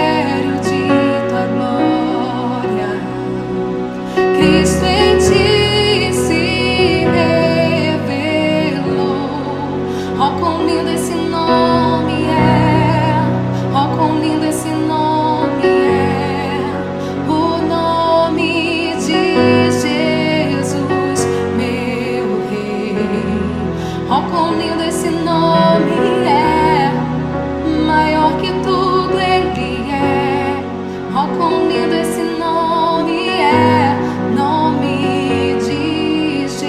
mistério de tua glória, Cristo em ti se revelou. Oh, quão lindo esse nome é, oh, quão lindo esse nome é, o nome de Jesus, meu Rei. Oh, quão lindo esse nome é, maior que tudo ele é. Oh, quão lindo esse nome é, nome de Jesus.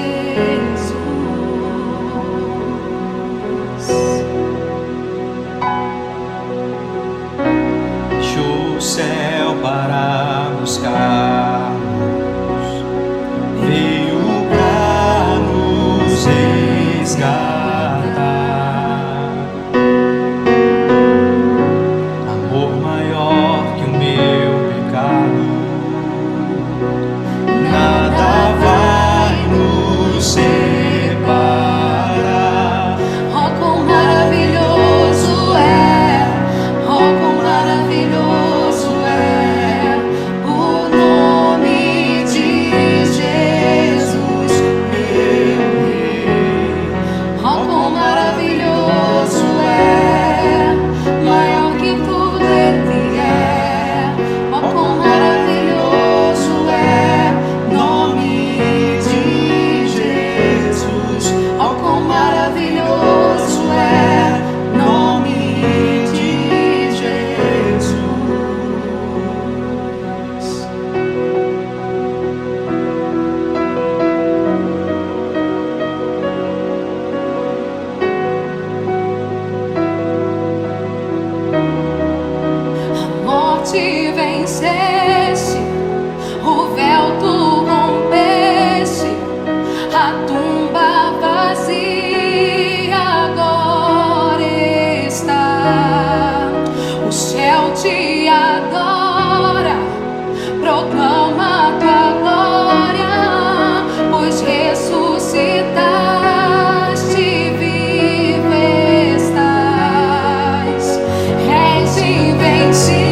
Deixou o céu para buscar-nos, veio para nos resgatar. Amor maior que o meu pecado, nada vai nos separar. Oh, quão maravilhoso é, oh, quão maravilhoso é o nome de Jesus, meu Rei. Oh, quão maravilhoso é, maior que tudo ele é. Oh, quão maravilhoso é, nome de Jesus. Oh, quão maravilhoso é, nome de Jesus. A morte venceste, o véu tu rompeste, a tumba vazia agora está. O céu te adora, proclama tua glória, pois ressuscitaste, vivo estás. És invencível,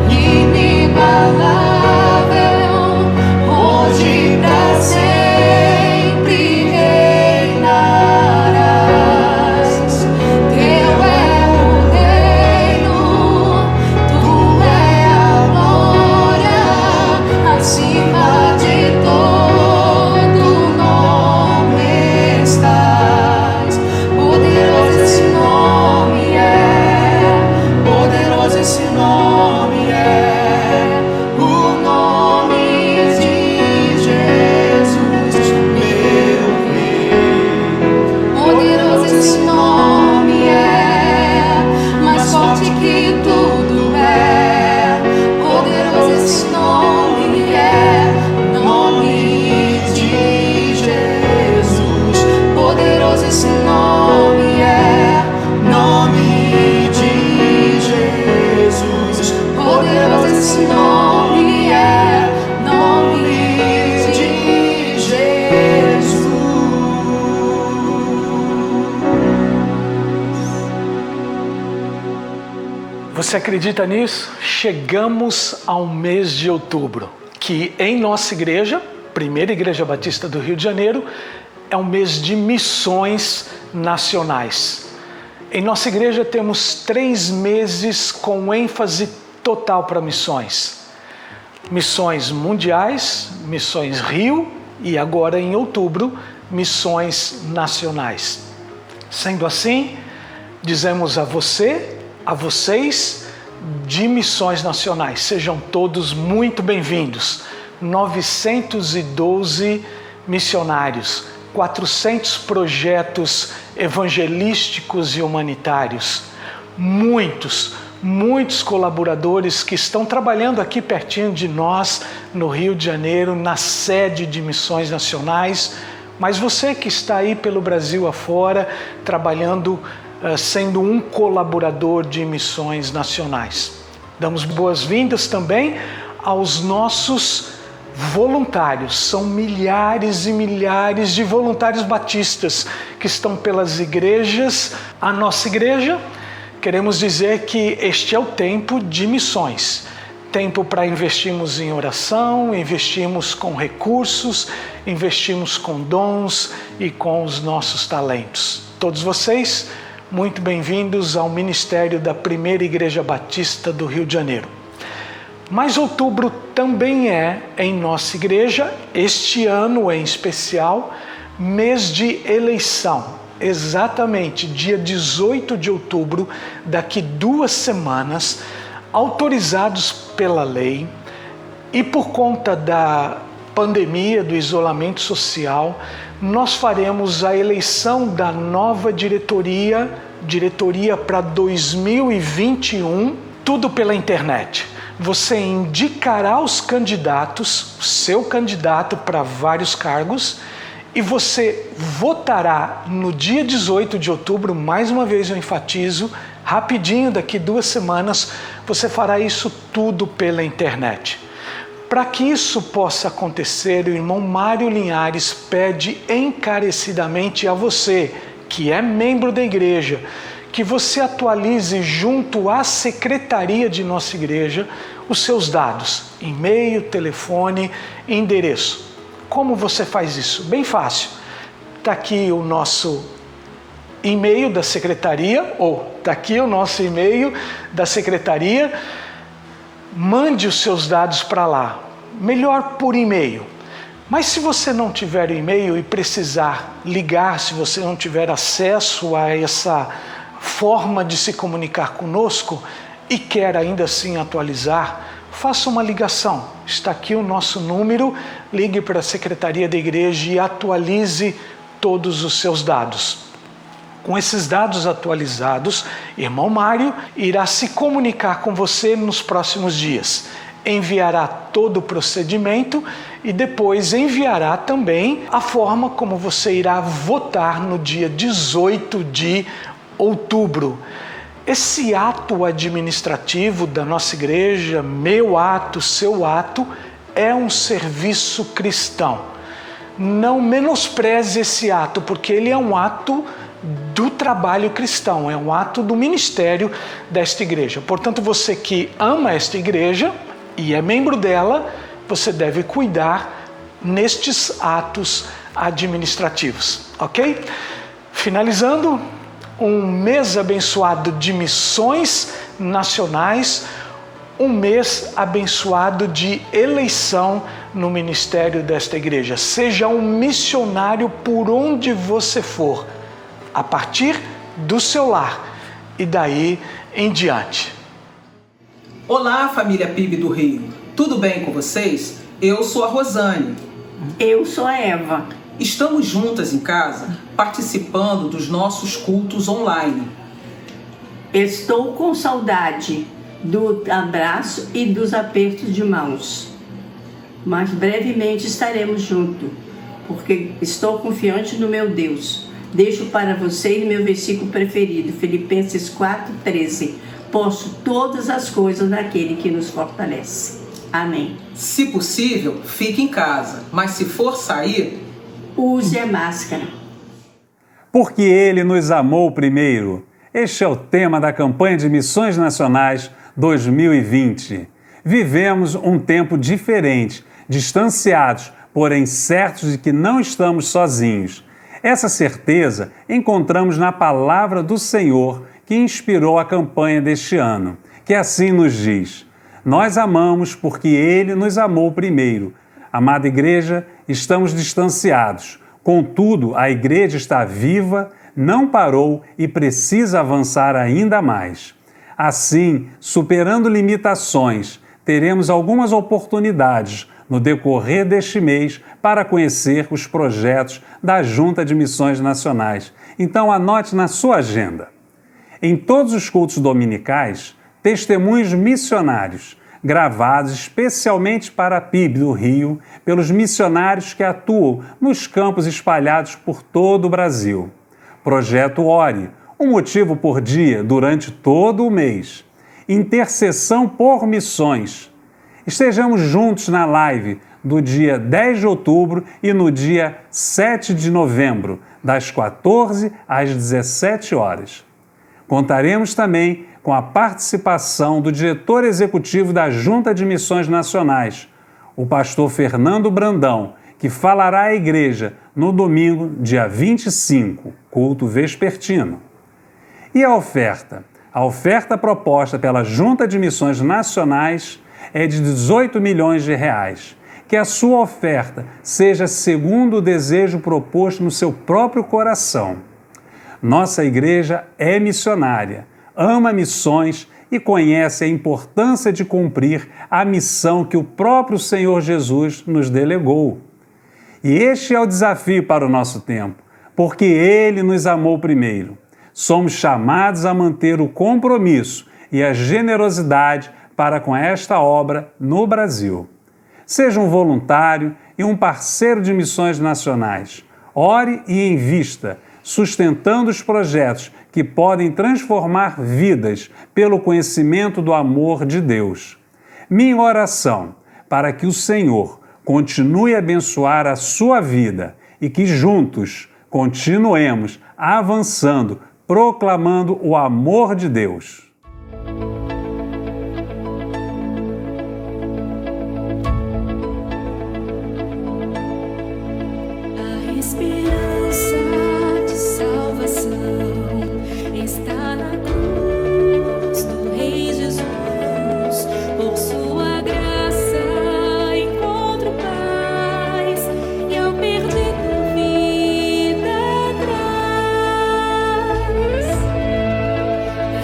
inigualável, hoje pra sempre reinarás. Teu é o reino, tu é a glória, acima de todo nome estás. Poderoso esse nome é, poderoso esse nome é, o nome de Jesus, meu Rei. Poderoso esse nome é, mais forte que tudo é. Poderoso esse nome é, nome de Jesus. Poderoso esse nome é, nome de Jesus. Poderoso esse nome é, nome de Jesus. Você acredita nisso? Chegamos ao mês de outubro, que em nossa igreja, Primeira Igreja Batista do Rio de Janeiro, é um mês de missões nacionais. Em nossa igreja temos 3 meses com ênfase total para missões. Missões mundiais, missões Rio e agora em outubro, missões nacionais. Sendo assim, dizemos a você, a vocês, de missões nacionais, sejam todos muito bem-vindos. 912 missionários, 400 projetos evangelísticos e humanitários, muitos colaboradores que estão trabalhando aqui pertinho de nós, no Rio de Janeiro, na sede de missões nacionais, mas você que está aí pelo Brasil afora, trabalhando, sendo um colaborador de missões nacionais. Damos boas-vindas também aos nossos voluntários. São milhares e milhares de voluntários batistas que estão pelas igrejas. A nossa igreja, queremos dizer que este é o tempo de missões. Tempo para investirmos em oração, investirmos com recursos, investirmos com dons e com os nossos talentos. Todos vocês, muito bem-vindos ao Ministério da Primeira Igreja Batista do Rio de Janeiro. Mas outubro também é, em nossa igreja, este ano em especial, mês de eleição. Exatamente, dia 18 de outubro, daqui 2 semanas, autorizados pela lei e por conta da pandemia, do isolamento social, nós faremos a eleição da nova diretoria para 2021, tudo pela internet. Você indicará os candidatos, seu candidato para vários cargos, e você votará no dia 18 de outubro, mais uma vez eu enfatizo, rapidinho, daqui 2 semanas, você fará isso tudo pela internet. Para que isso possa acontecer, o irmão Mário Linhares pede encarecidamente a você, que é membro da igreja, que você atualize junto à secretaria de nossa igreja os seus dados, e-mail, telefone, endereço. Como você faz isso? Bem fácil. Está aqui o nosso e-mail da secretaria, está aqui o nosso e-mail da secretaria. Mande os seus dados para lá. Melhor por e-mail. Mas se você não tiver e-mail e precisar ligar, se você não tiver acesso a essa forma de se comunicar conosco e quer ainda assim atualizar, faça uma ligação. Está aqui o nosso número, ligue para a secretaria da igreja e atualize todos os seus dados. Com esses dados atualizados, irmão Mário irá se comunicar com você nos próximos dias. Enviará todo o procedimento e depois enviará também a forma como você irá votar no dia 18 de outubro. Esse ato administrativo da nossa igreja, meu ato, seu ato, é um serviço cristão. Não menospreze esse ato, porque ele é um ato do trabalho cristão, é um ato do ministério desta igreja. Portanto, você que ama esta igreja e é membro dela, você deve cuidar nestes atos administrativos, ok? Finalizando, um mês abençoado de missões nacionais, um mês abençoado de eleição no ministério desta igreja. Seja um missionário por onde você for, a partir do seu lar e daí em diante. Olá, família PIB do Rio. Tudo bem com vocês? Eu sou a Rosane. Eu sou a Eva. Estamos juntas em casa, participando dos nossos cultos online. Estou com saudade do abraço e dos apertos de mãos. Mas brevemente estaremos juntos, porque estou confiante no meu Deus. Deixo para vocês meu versículo preferido, Filipenses 4:13. Posso todas as coisas naquele que nos fortalece. Amém. Se possível, fique em casa, mas se for sair, use a máscara. Porque Ele nos amou primeiro. Este é o tema da campanha de Missões Nacionais 2020. Vivemos um tempo diferente, distanciados, porém certos de que não estamos sozinhos. Essa certeza encontramos na palavra do Senhor que inspirou a campanha deste ano, que assim nos diz: nós amamos porque Ele nos amou primeiro. Amada igreja, estamos distanciados. Contudo, a igreja está viva, não parou e precisa avançar ainda mais. Assim, superando limitações, teremos algumas oportunidades no decorrer deste mês para conhecer os projetos da Junta de Missões Nacionais. Então, anote na sua agenda. Em todos os cultos dominicais, testemunhos missionários, gravados especialmente para a PIB do Rio, pelos missionários que atuam nos campos espalhados por todo o Brasil. Projeto Ore, um motivo por dia durante todo o mês. Intercessão por missões. Estejamos juntos na live do dia 10 de outubro e no dia 7 de novembro, das 14 às 17 horas. Contaremos também com a participação do diretor executivo da Junta de Missões Nacionais, o pastor Fernando Brandão, que falará à igreja no domingo, dia 25, culto vespertino. E a oferta? A oferta proposta pela Junta de Missões Nacionais é de 18 milhões de reais. Que a sua oferta seja segundo o desejo proposto no seu próprio coração. Nossa igreja é missionária, ama missões e conhece a importância de cumprir a missão que o próprio Senhor Jesus nos delegou. E este é o desafio para o nosso tempo, porque Ele nos amou primeiro. Somos chamados a manter o compromisso e a generosidade para com esta obra no Brasil. Seja um voluntário e um parceiro de missões nacionais. Ore e invista, sustentando os projetos que podem transformar vidas pelo conhecimento do amor de Deus. Minha oração para que o Senhor continue a abençoar a sua vida e que juntos continuemos avançando, proclamando o amor de Deus. A esperança de salvação está na cruz do Rei Jesus. Por sua graça encontro paz e ao perdido vida traz. Da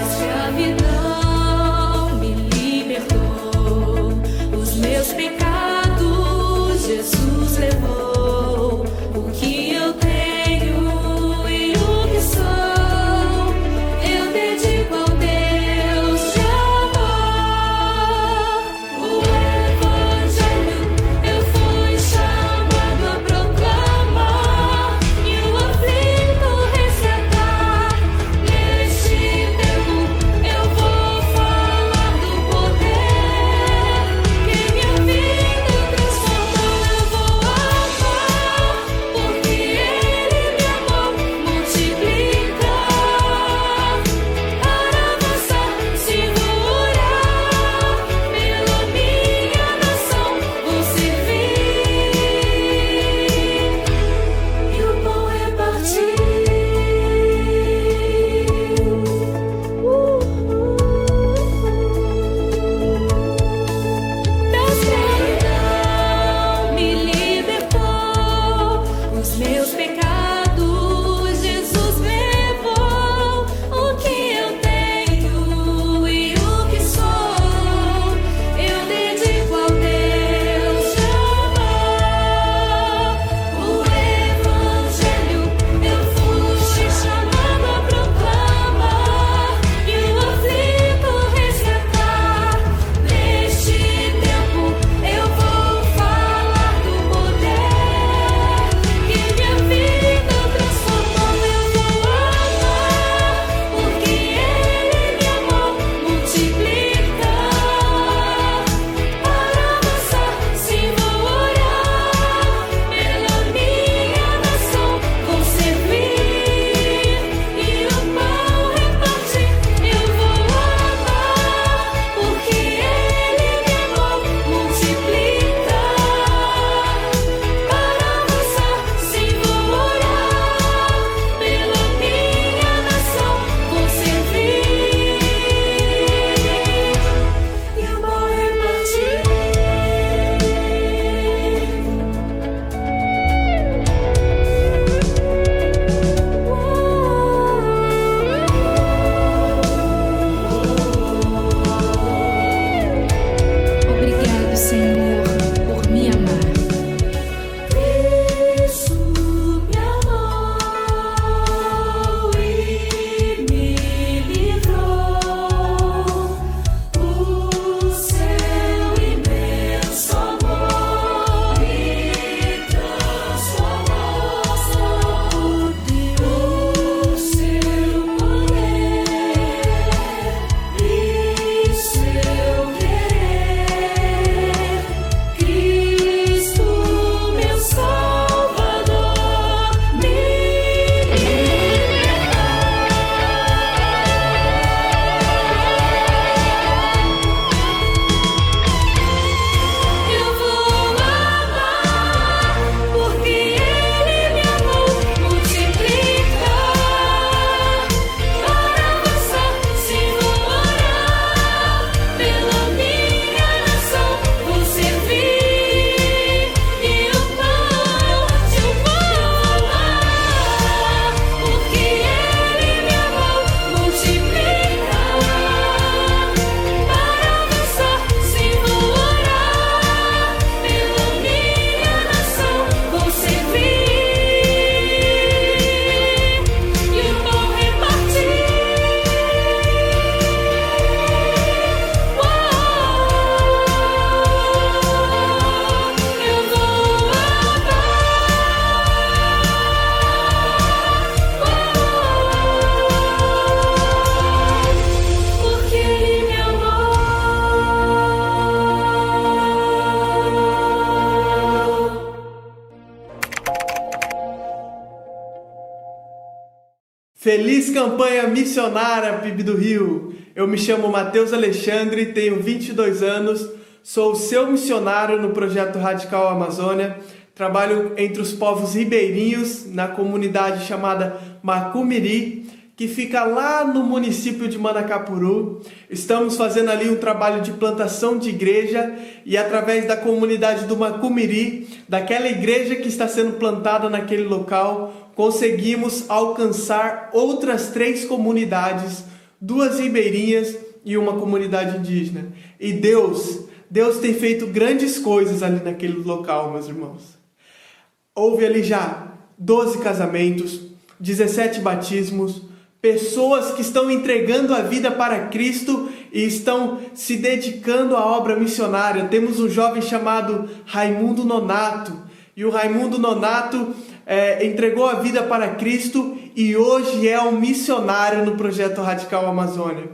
Feliz campanha missionária, PIB do Rio! Eu me chamo Matheus Alexandre, tenho 22 anos, sou seu missionário no Projeto Radical Amazônia, trabalho entre os povos ribeirinhos na comunidade chamada Macumiri, que fica lá no município de Manacapuru. Estamos fazendo ali um trabalho de plantação de igreja e através da comunidade do Macumiri, daquela igreja que está sendo plantada naquele local, conseguimos alcançar outras 3 comunidades, 2 ribeirinhas e uma comunidade indígena. E Deus tem feito grandes coisas ali naquele local, meus irmãos. Houve ali já 12 casamentos, 17 batismos, pessoas que estão entregando a vida para Cristo e estão se dedicando à obra missionária. Temos um jovem chamado Raimundo Nonato, e o Raimundo Nonato entregou a vida para Cristo e hoje é um missionário no Projeto Radical Amazônia.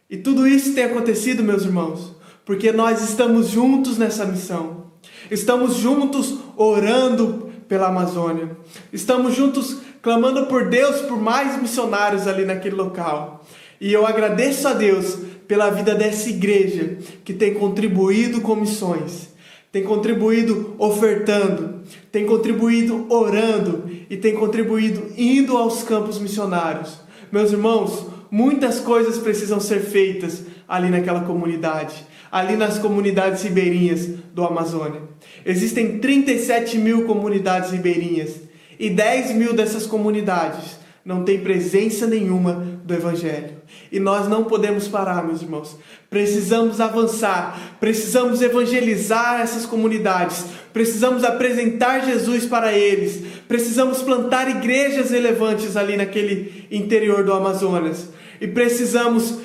E tudo isso tem acontecido, meus irmãos, porque nós estamos juntos nessa missão. Estamos juntos orando pela Amazônia. Estamos juntos clamando por Deus, por mais missionários ali naquele local. E eu agradeço a Deus pela vida dessa igreja que tem contribuído com missões, tem contribuído ofertando, tem contribuído orando e tem contribuído indo aos campos missionários. Meus irmãos, muitas coisas precisam ser feitas ali naquela comunidade, ali nas comunidades ribeirinhas do Amazônia. Existem 37 mil comunidades ribeirinhas e 10 mil dessas comunidades não têm presença nenhuma do Evangelho. E nós não podemos parar, meus irmãos. Precisamos avançar, precisamos evangelizar essas comunidades, precisamos apresentar Jesus para eles, precisamos plantar igrejas relevantes ali naquele interior do Amazonas. E precisamos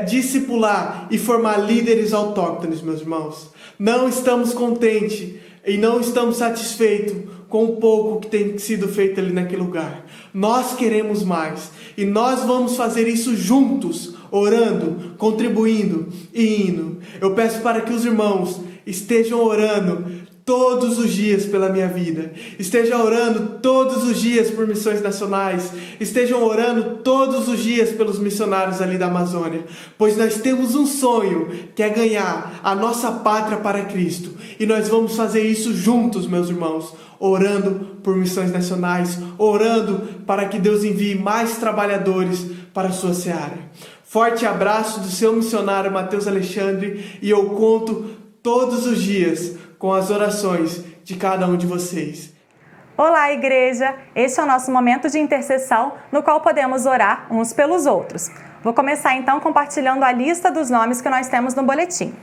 discipular e formar líderes autóctones, meus irmãos. Não estamos contentes e não estamos satisfeitos com o pouco que tem sido feito ali naquele lugar. Nós queremos mais e nós vamos fazer isso juntos, orando, contribuindo e indo. Eu peço para que os irmãos estejam orando todos os dias pela minha vida, estejam orando todos os dias por missões nacionais, estejam orando todos os dias pelos missionários ali da Amazônia, pois nós temos um sonho, que é ganhar a nossa pátria para Cristo, e nós vamos fazer isso juntos, meus irmãos, orando por missões nacionais, orando para que Deus envie mais trabalhadores para a sua seara. Forte abraço do seu missionário Matheus Alexandre, e eu conto todos os dias com as orações de cada um de vocês. Olá, igreja! Este é o nosso momento de intercessão, no qual podemos orar uns pelos outros. Vou começar então compartilhando a lista dos nomes que nós temos no boletim.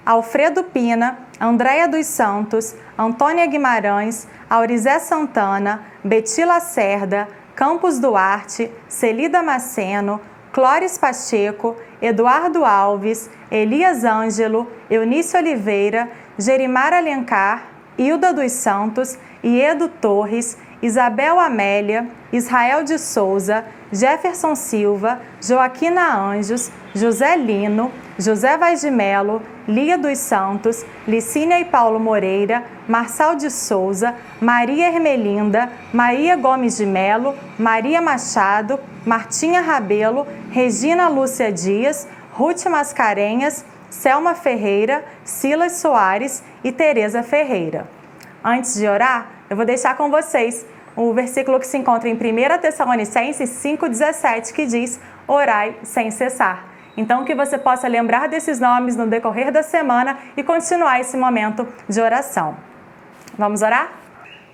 Alfredo Pina, Andréia dos Santos, Antônia Guimarães, Aurizé Santana, Beti Lacerda, Campos Duarte, Celida Maceno, Clóris Pacheco, Eduardo Alves, Elias Ângelo, Eunice Oliveira, Gerimar Alencar, Hilda dos Santos, Iedo Torres, Isabel Amélia, Israel de Souza, Jefferson Silva, Joaquina Anjos, José Lino, José Vaz de Melo, Lia dos Santos, Licínia e Paulo Moreira, Marçal de Souza, Maria Ermelinda, Maria Gomes de Melo, Maria Machado, Martinha Rabelo, Regina Lúcia Dias, Ruth Mascarenhas, Selma Ferreira, Silas Soares e Tereza Ferreira. Antes de orar, eu vou deixar com vocês o versículo que se encontra em 1 Tessalonicenses 5,17, que diz: orai sem cessar. Então, que você possa lembrar desses nomes no decorrer da semana e continuar esse momento de oração. Vamos orar?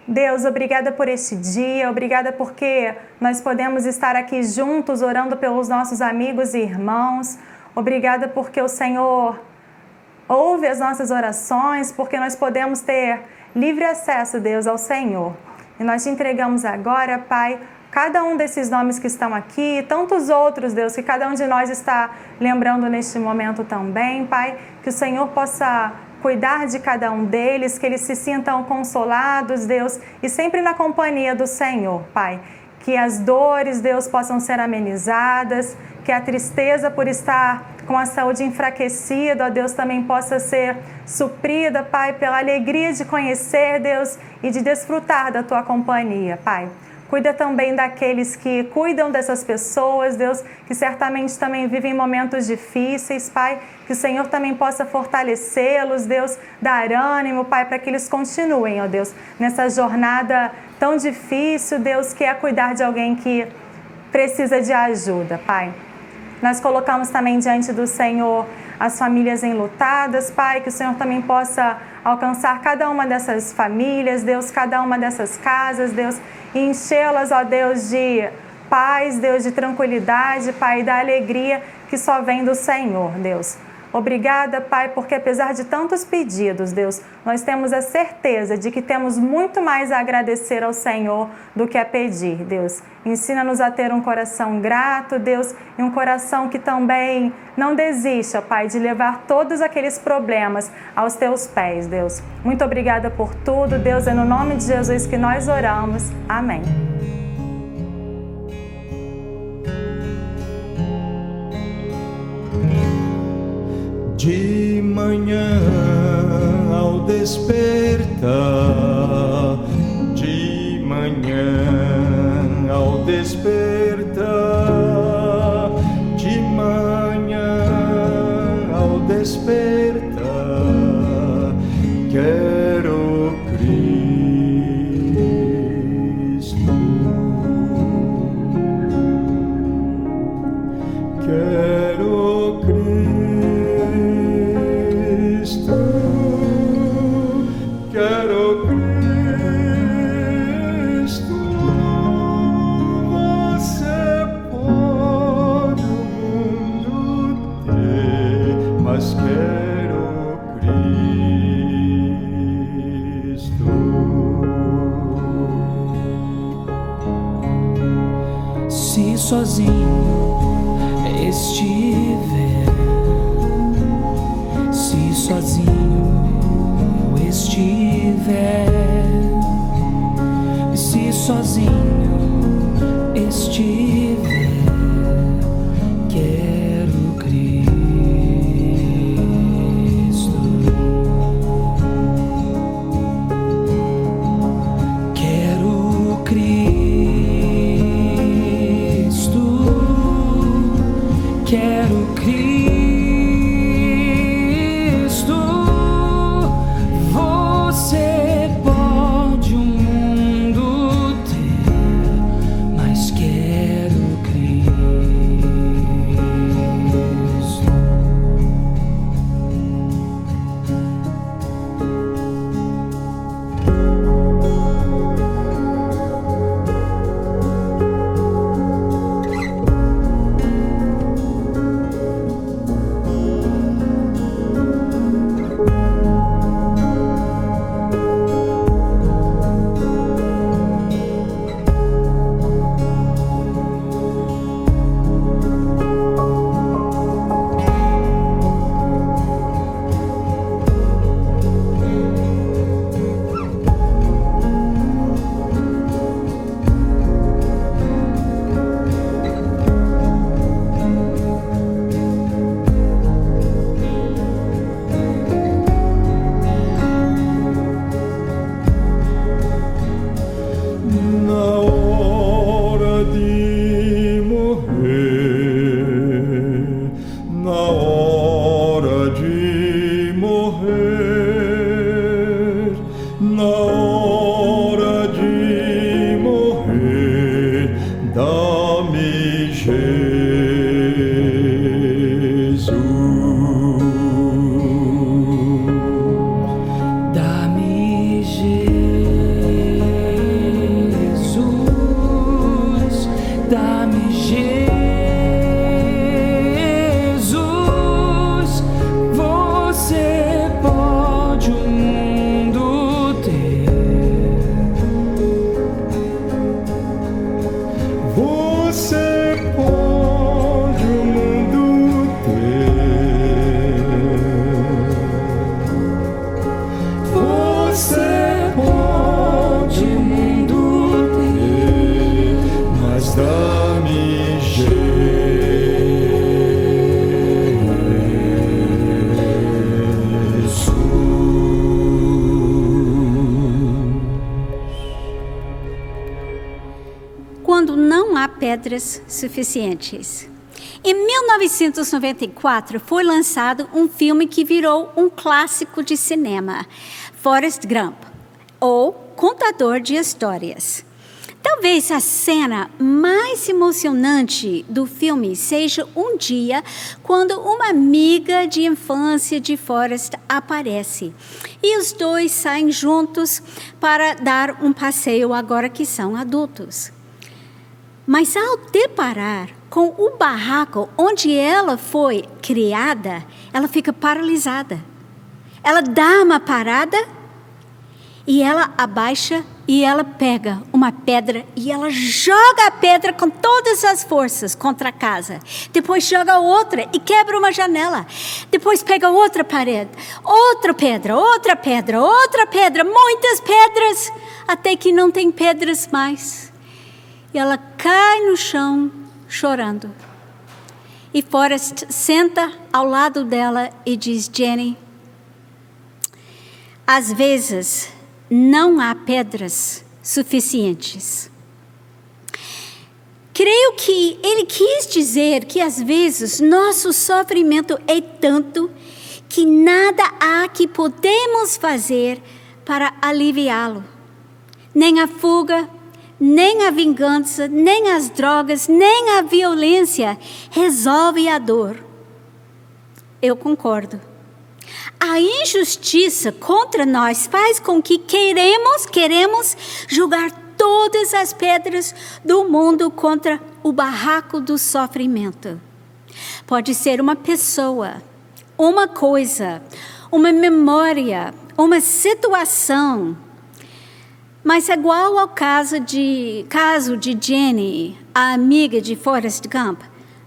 Deus, obrigada por este dia, obrigada porque nós podemos estar aqui juntos orando pelos nossos amigos e irmãos. Obrigada porque o Senhor ouve as nossas orações, porque nós podemos ter livre acesso, Deus, ao Senhor. E nós te entregamos agora, Pai, cada um desses nomes que estão aqui, e tantos outros, Deus, que cada um de nós está lembrando neste momento também, Pai, que o Senhor possa cuidar de cada um deles, que eles se sintam consolados, Deus, e sempre na companhia do Senhor, Pai. Que as dores, Deus, possam ser amenizadas, que a tristeza por estar com a saúde enfraquecida, ó Deus, também possa ser suprida, Pai, pela alegria de conhecer, Deus, e de desfrutar da Tua companhia, Pai. Cuida também daqueles que cuidam dessas pessoas, Deus, que certamente também vivem momentos difíceis, Pai. Que o Senhor também possa fortalecê-los, Deus, dar ânimo, Pai, para que eles continuem, ó Deus, nessa jornada tão difícil, Deus, que é cuidar de alguém que precisa de ajuda, Pai. Nós colocamos também diante do Senhor as famílias enlutadas, Pai, que o Senhor também possa alcançar cada uma dessas famílias, Deus, cada uma dessas casas, Deus, e enchê-las, ó Deus, de paz, Deus, de tranquilidade, Pai, da alegria que só vem do Senhor, Deus. Obrigada, Pai, porque apesar de tantos pedidos, Deus, nós temos a certeza de que temos muito mais a agradecer ao Senhor do que a pedir, Deus. Ensina-nos a ter um coração grato, Deus, e um coração que também não desista, Pai, de levar todos aqueles problemas aos Teus pés, Deus. Muito obrigada por tudo, Deus, é no nome de Jesus que nós oramos. Amém. De manhã ao despertar, de manhã ao despertar, de manhã ao despertar, quero Cristo, quero Cristo. Quero Cristo, você pode o mundo ter, mas quero Cristo. Se sozinho estiver, se sozinho estiver, se sozinho estiver, quero Cristo, quero Cristo, quero Cristo. pedras suficientes. Em 1994, foi lançado um filme que virou um clássico de cinema, Forrest Gump, ou Contador de Histórias. Talvez a cena mais emocionante do filme seja um dia quando uma amiga de infância de Forrest aparece e os dois saem juntos para dar um passeio agora que são adultos. Mas ao deparar com o barraco onde ela foi criada, ela fica paralisada. Ela dá uma parada e ela abaixa e ela pega uma pedra e ela joga a pedra com todas as forças contra a casa. Depois joga outra e quebra uma janela. Depois pega outra parede, outra pedra, outra pedra, outra pedra, muitas pedras, até que não tem pedras mais. E ela cai no chão chorando. E Forrest senta ao lado dela e diz: Jenny, às vezes não há pedras suficientes. Creio que ele quis dizer que às vezes nosso sofrimento é tanto que nada há que podemos fazer para aliviá-lo. Nem a fuga, nem a vingança, nem as drogas, nem a violência resolve a dor. Eu concordo. A injustiça contra nós faz com que queremos jogar todas as pedras do mundo contra o barraco do sofrimento. Pode ser uma pessoa, uma coisa, uma memória, uma situação. Mas igual ao caso de Jenny, a amiga de Forrest Gump,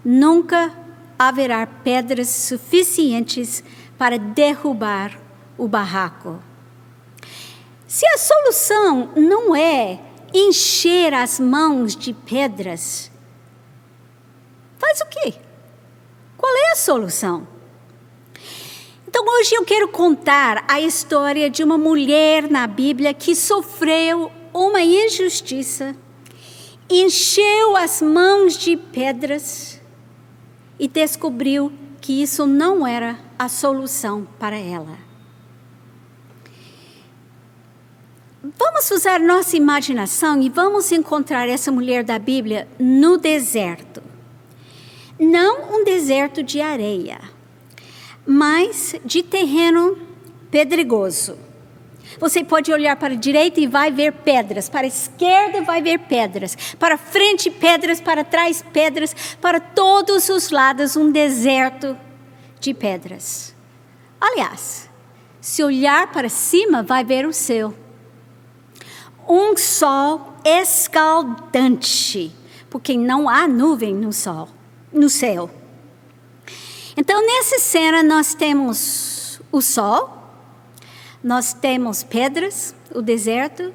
nunca haverá pedras suficientes para derrubar o barraco. Se a solução não é encher as mãos de pedras, faz o quê? Qual é a solução? Então hoje eu quero contar a história de uma mulher na Bíblia que sofreu uma injustiça, encheu as mãos de pedras e descobriu que isso não era a solução para ela. Vamos usar nossa imaginação e vamos encontrar essa mulher da Bíblia no deserto. Não um deserto de areia, mas de terreno pedregoso. Você pode olhar para a direita e vai ver pedras, para a esquerda vai ver pedras, para frente pedras, para trás pedras, para todos os lados um deserto de pedras. Aliás, se olhar para cima vai ver o céu. Um sol escaldante, porque não há nuvem no céu. Então, nessa cena, nós temos o sol, nós temos pedras, o deserto,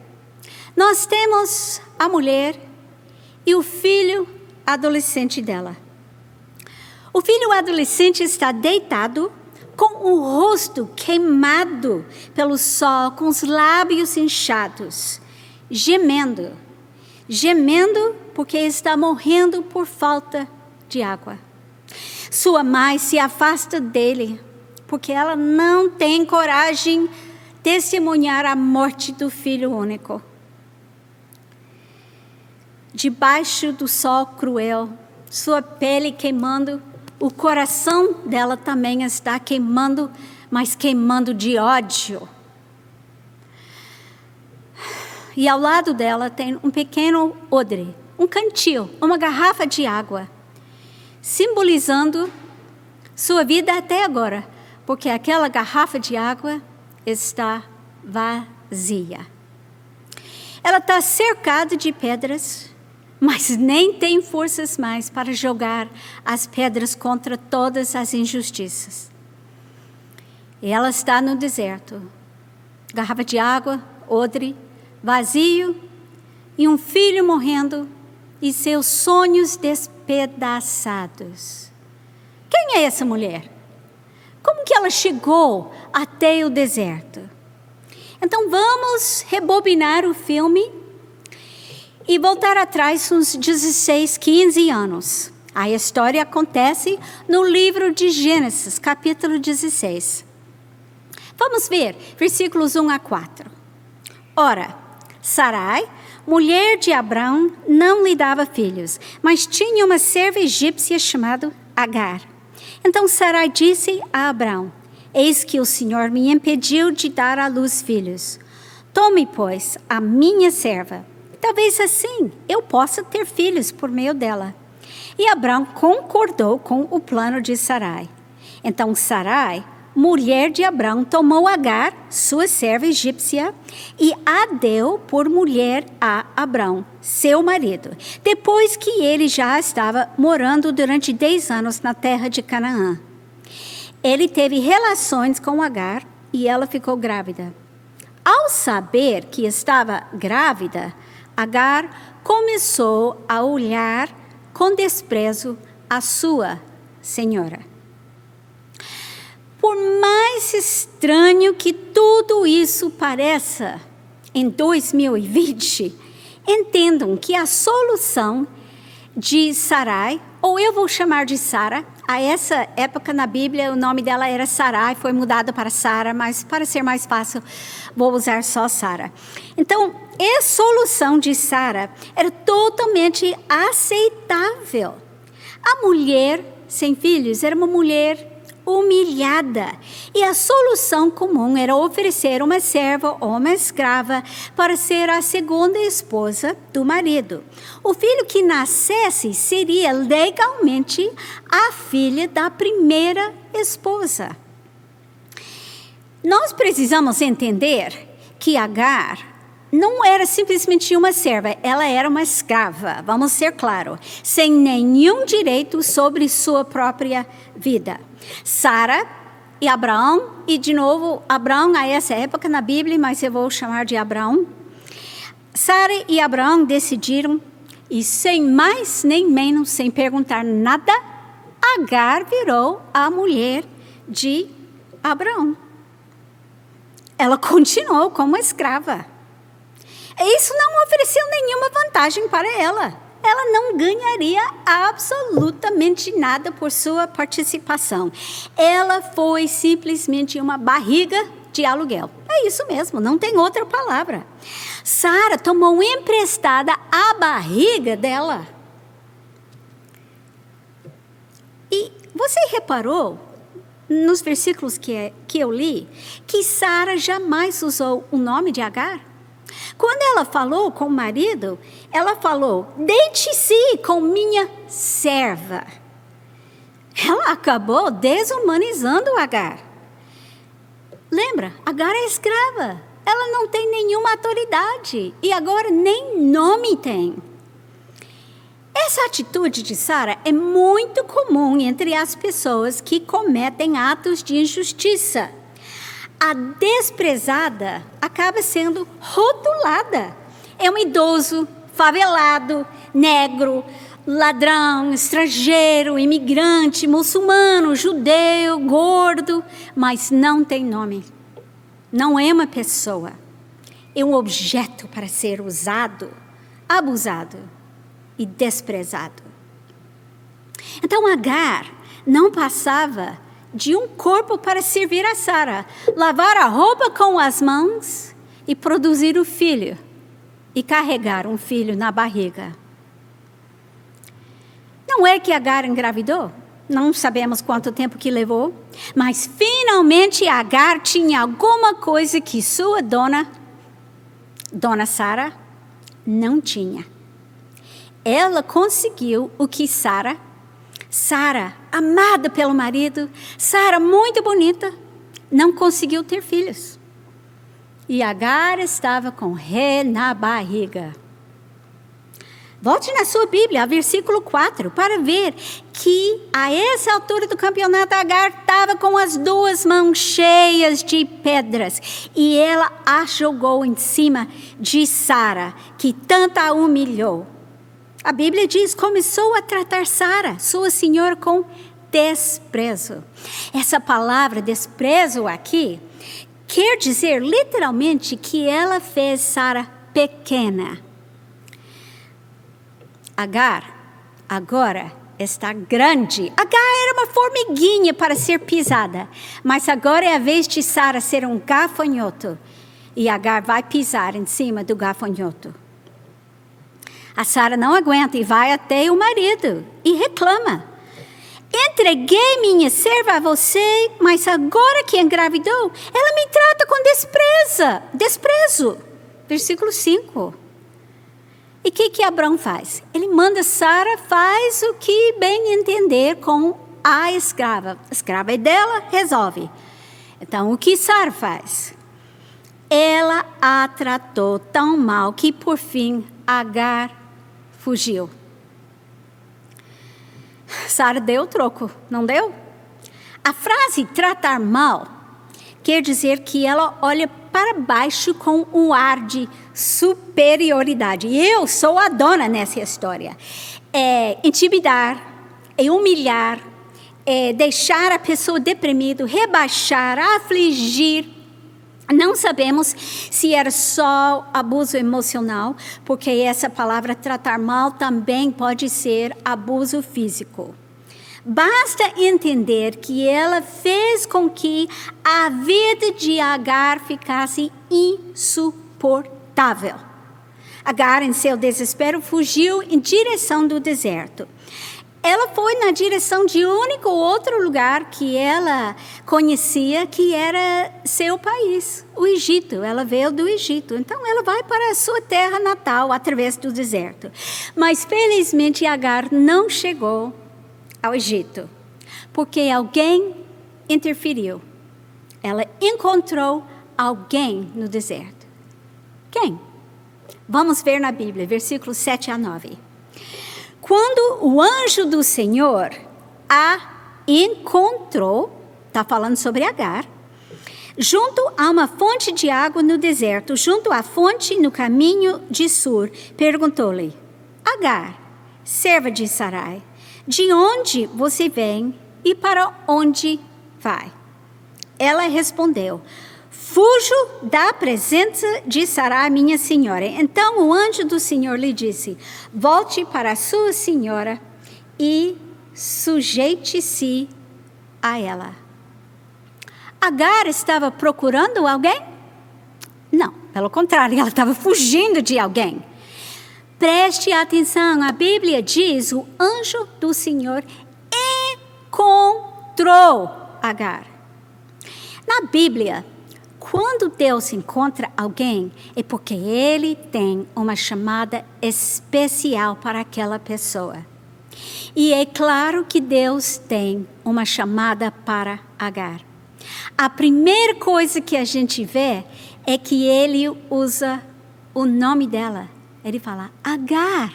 nós temos a mulher e o filho adolescente dela. O filho adolescente está deitado, com o rosto queimado pelo sol, com os lábios inchados, gemendo porque está morrendo por falta de água. Sua mãe se afasta dele, porque ela não tem coragem de testemunhar a morte do filho único. Debaixo do sol cruel, sua pele queimando, o coração dela também está queimando, mas queimando de ódio. E ao lado dela tem um pequeno odre, um cantil, uma garrafa de água, simbolizando sua vida até agora, porque aquela garrafa de água está vazia. Ela está cercada de pedras, mas nem tem forças mais para jogar as pedras contra todas as injustiças. E ela está no deserto, garrafa de água, odre, vazio, e um filho morrendo, e seus sonhos despedaçados. Quem é essa mulher? Como que ela chegou até o deserto? Então vamos rebobinar o filme e voltar atrás uns 16, 15 anos. A história acontece no livro de Gênesis, capítulo 16. Vamos ver, versículos 1 a 4. Ora, Sarai, mulher de Abrão, não lhe dava filhos, mas tinha uma serva egípcia chamada Agar. Então Sarai disse a Abrão: eis que o Senhor me impediu de dar à luz filhos. Tome, pois, a minha serva. Talvez assim eu possa ter filhos por meio dela. E Abrão concordou com o plano de Sarai. Então Sarai, mulher de Abrão, tomou Agar, sua serva egípcia, e a deu por mulher a Abrão, seu marido, depois que ele já estava morando durante 10 anos na terra de Canaã. Ele teve relações com Agar e ela ficou grávida. Ao saber que estava grávida, Agar começou a olhar com desprezo a sua senhora. Por mais estranho que tudo isso pareça, em 2020, entendam que a solução de Sarai, ou eu vou chamar de Sara, a essa época na Bíblia o nome dela era Sarai, foi mudado para Sara, mas para ser mais fácil vou usar só Sara. Então, a solução de Sara era totalmente aceitável. A mulher sem filhos era uma mulher humilhada, e a solução comum era oferecer uma serva ou uma escrava para ser a segunda esposa do marido. O filho que nascesse seria legalmente a filha da primeira esposa. Nós precisamos entender que Agar não era simplesmente uma serva, ela era uma escrava, vamos ser claros, sem nenhum direito sobre sua própria vida. Sara e Abraão, e de novo, Abraão a essa época na Bíblia, mas eu vou chamar de Abraão. Sara e Abraão decidiram, e sem mais nem menos, sem perguntar nada, Agar virou a mulher de Abraão. Ela continuou como escrava. Isso não ofereceu nenhuma vantagem para ela. Ela não ganharia absolutamente nada por sua participação. Ela foi simplesmente uma barriga de aluguel. É isso mesmo, não tem outra palavra. Sara tomou emprestada a barriga dela. E você reparou, nos versículos que eu li, que Sara jamais usou o nome de Agar? Quando ela falou com o marido, ela falou: deite-se com minha serva. Ela acabou desumanizando Agar. Lembra, Agar é escrava. Ela não tem nenhuma autoridade e agora nem nome tem. Essa atitude de Sara é muito comum entre as pessoas que cometem atos de injustiça. A desprezada acaba sendo rotulada. É um idoso, favelado, negro, ladrão, estrangeiro, imigrante, muçulmano, judeu, gordo, mas não tem nome. Não é uma pessoa. É um objeto para ser usado, abusado e desprezado. Então Agar não passava de um corpo para servir a Sara, lavar a roupa com as mãos e produzir o filho, e carregar um filho na barriga. Não é que Agar engravidou? Não sabemos quanto tempo que levou, mas finalmente Agar tinha alguma coisa que sua dona Sara, não tinha. Ela conseguiu o que Sara, amada pelo marido, Sara muito bonita, não conseguiu ter filhos. E Agar estava com ré na barriga. Volte na sua Bíblia, versículo 4, para ver que a essa altura do campeonato Agar estava com as 2 mãos cheias de pedras. E ela a jogou em cima de Sara, que tanto a humilhou. A Bíblia diz, começou a tratar Sara, sua senhora, com desprezo. Essa palavra desprezo aqui quer dizer literalmente que ela fez Sara pequena. Agar agora está grande. Agar era uma formiguinha para ser pisada, mas agora é a vez de Sara ser um gafanhoto. E Agar vai pisar em cima do gafanhoto. A Sara não aguenta e vai até o marido e reclama. Entreguei minha serva a você, mas agora que engravidou, ela me trata com desprezo. Versículo 5. E o que Abrão faz? Ele manda Sara, faz o que bem entender com a escrava. A escrava é dela, resolve. Então, o que Sara faz? Ela a tratou tão mal que, por fim, Agar fugiu. Sara deu o troco, não deu? A frase tratar mal quer dizer que ela olha para baixo com um ar de superioridade. Eu sou a dona nessa história. É intimidar, é humilhar, é deixar a pessoa deprimida, rebaixar, afligir. Não sabemos se era só abuso emocional, porque essa palavra tratar mal também pode ser abuso físico. Basta entender que ela fez com que a vida de Agar ficasse insuportável. Agar, em seu desespero, fugiu em direção do deserto. Ela foi na direção de único outro lugar que ela conhecia, que era seu país, o Egito. Ela veio do Egito, então ela vai para a sua terra natal através do deserto. Mas felizmente Agar não chegou ao Egito, porque alguém interferiu. Ela encontrou alguém no deserto. Quem? Vamos ver na Bíblia, versículos 7 a 9. Quando o anjo do Senhor a encontrou, está falando sobre Agar, junto a uma fonte de água no deserto, junto à fonte no caminho de Sur, perguntou-lhe: Agar, serva de Sarai, de onde você vem e para onde vai? Ela respondeu: fujo da presença de Sarai, minha senhora. Então o anjo do Senhor lhe disse: volte para a sua senhora e sujeite-se a ela. Agar estava procurando alguém? Não, pelo contrário, ela estava fugindo de alguém. Preste atenção, a Bíblia diz: o anjo do Senhor encontrou Agar. Na Bíblia, quando Deus encontra alguém, é porque Ele tem uma chamada especial para aquela pessoa. E é claro que Deus tem uma chamada para Agar. A primeira coisa que a gente vê é que Ele usa o nome dela. Ele fala: Agar,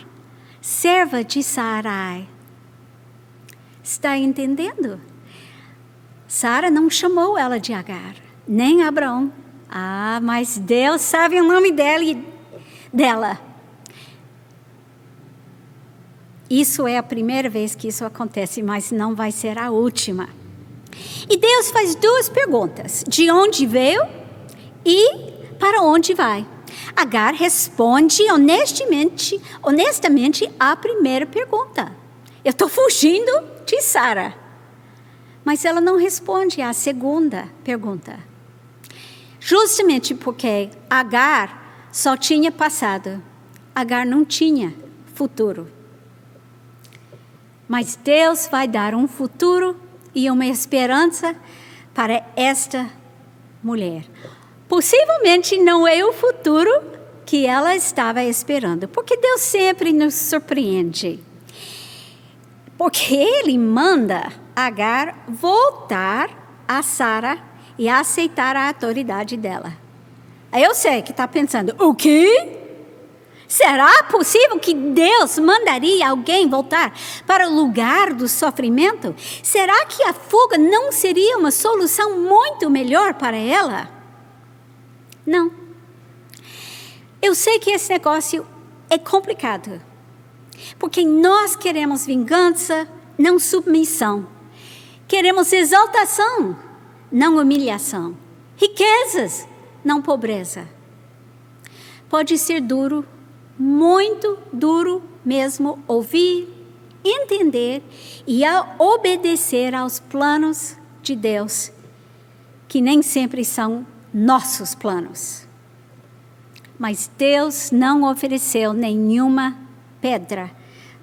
serva de Sarai. Está entendendo? Sara não chamou ela de Agar, nem Abraão. Mas Deus sabe o nome dela. Isso é a primeira vez que isso acontece, mas não vai ser a última. E Deus faz duas perguntas: de onde veio e para onde vai? Agar responde honestamente a primeira pergunta. Eu estou fugindo de Sara. Mas ela não responde à segunda pergunta. Justamente porque Agar só tinha passado. Agar não tinha futuro. Mas Deus vai dar um futuro e uma esperança para esta mulher. Possivelmente não é o futuro que ela estava esperando, porque Deus sempre nos surpreende. Porque Ele manda Agar voltar a Sara e aceitar a autoridade dela. Eu sei que está pensando: o quê? Será possível que Deus mandaria alguém voltar para o lugar do sofrimento? Será que a fuga não seria uma solução muito melhor para ela? Não. Eu sei que esse negócio é complicado, porque nós queremos vingança, não submissão. Queremos exaltação, não humilhação. Riquezas, não pobreza. Pode ser duro, muito duro mesmo ouvir, entender e a obedecer aos planos de Deus, que nem sempre são nossos planos. Mas Deus não ofereceu nenhuma pedra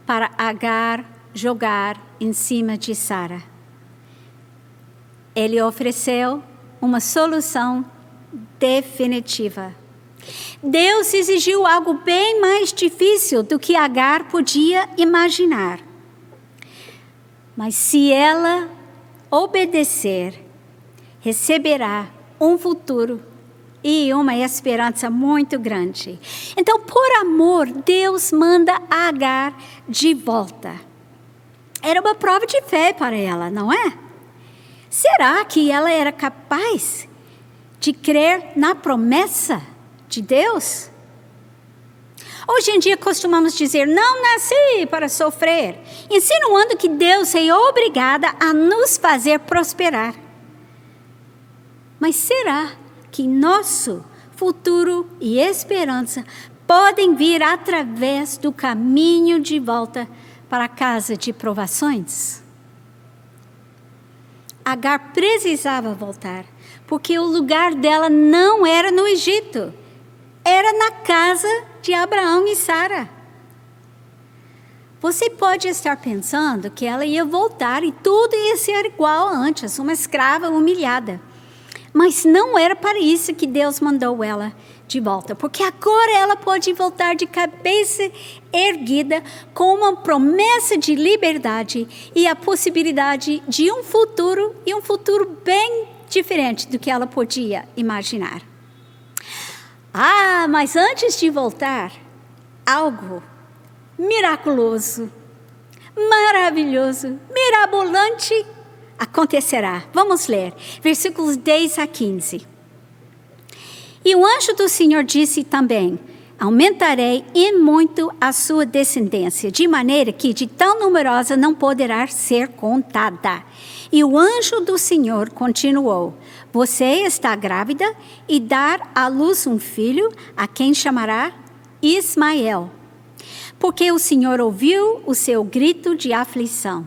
para Agar jogar em cima de Sara. Ele ofereceu uma solução definitiva. Deus exigiu algo bem mais difícil do que Agar podia imaginar. Mas se ela obedecer, receberá um futuro e uma esperança muito grande. Então, por amor, Deus manda Agar de volta. Era uma prova de fé para ela, não é? Será que ela era capaz de crer na promessa de Deus? Hoje em dia costumamos dizer, não nasci para sofrer, insinuando que Deus é obrigado a nos fazer prosperar. Mas será que nosso futuro e esperança podem vir através do caminho de volta para a casa de provações? Agar precisava voltar, porque o lugar dela não era no Egito, era na casa de Abraão e Sara. Você pode estar pensando que ela ia voltar e tudo ia ser igual antes, uma escrava humilhada. Mas não era para isso que Deus mandou ela de volta, porque agora ela pode voltar de cabeça erguida com uma promessa de liberdade e a possibilidade de um futuro, e um futuro bem diferente do que ela podia imaginar. Mas antes de voltar, algo miraculoso, maravilhoso, mirabolante acontecerá. Vamos ler, versículos 10 a 15. E o anjo do Senhor disse também, aumentarei em muito a sua descendência, de maneira que de tão numerosa não poderá ser contada. E o anjo do Senhor continuou, você está grávida e dar à luz um filho, a quem chamará Ismael, porque o Senhor ouviu o seu grito de aflição.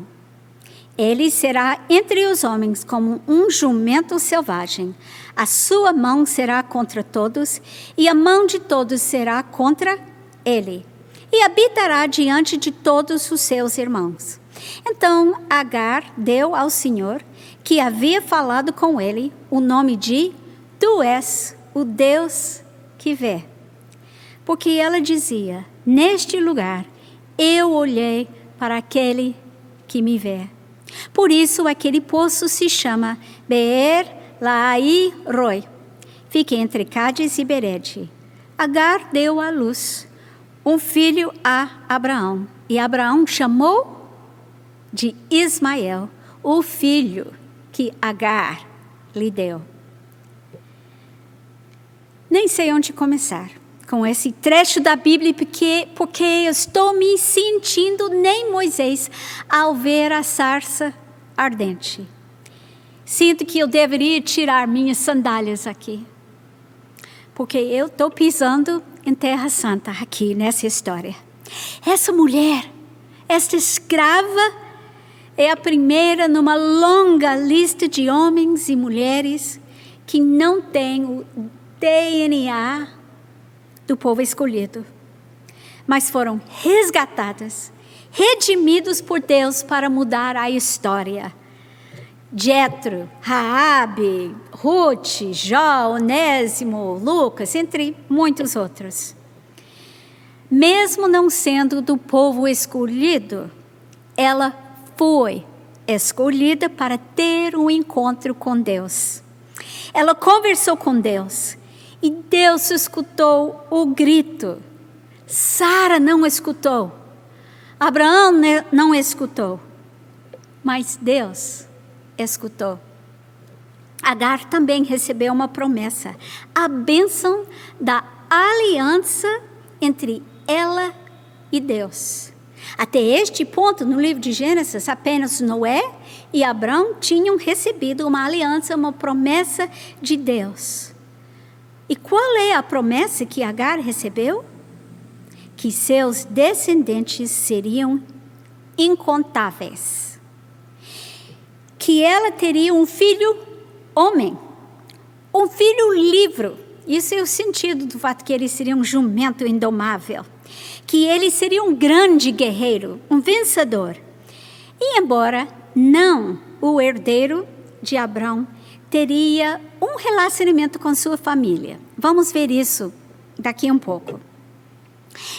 Ele será entre os homens como um jumento selvagem. A sua mão será contra todos, e a mão de todos será contra ele. E habitará diante de todos os seus irmãos. Então Agar deu ao Senhor, que havia falado com ele, o nome de Tu és o Deus que vê. Porque ela dizia, neste lugar eu olhei para aquele que me vê. Por isso aquele poço se chama Beer-Lahai-Roi. Fica entre Cádiz e Berede. Agar deu à luz um filho a Abraão. E Abraão chamou de Ismael, o filho que Agar lhe deu. Nem sei onde começar com esse trecho da Bíblia, porque eu estou me sentindo nem Moisés ao ver a sarça ardente. Sinto que eu deveria tirar minhas sandálias aqui, porque eu estou pisando em terra santa aqui nessa história. Essa mulher, esta escrava, é a primeira numa longa lista de homens e mulheres que não têm o DNA do povo escolhido, mas foram resgatadas, redimidos por Deus para mudar a história. Jetro, Raabe, Ruth, Jó, Onésimo, Lucas, entre muitos outros. Mesmo não sendo do povo escolhido, ela foi escolhida para ter um encontro com Deus. Ela conversou com Deus e Deus escutou o grito. Sara não escutou, Abraão não escutou, mas Deus escutou. Agar também recebeu uma promessa, a bênção da aliança entre ela e Deus. Até este ponto, no livro de Gênesis, apenas Noé e Abraão tinham recebido uma aliança, uma promessa de Deus. E qual é a promessa que Agar recebeu? que seus descendentes seriam incontáveis, que ela teria um filho homem, um filho livre. Isso é o sentido do fato que ele seria um jumento indomável, que ele seria um grande guerreiro, um vencedor. E embora não o herdeiro de Abrão, teria um relacionamento com sua família. Vamos ver isso daqui um pouco.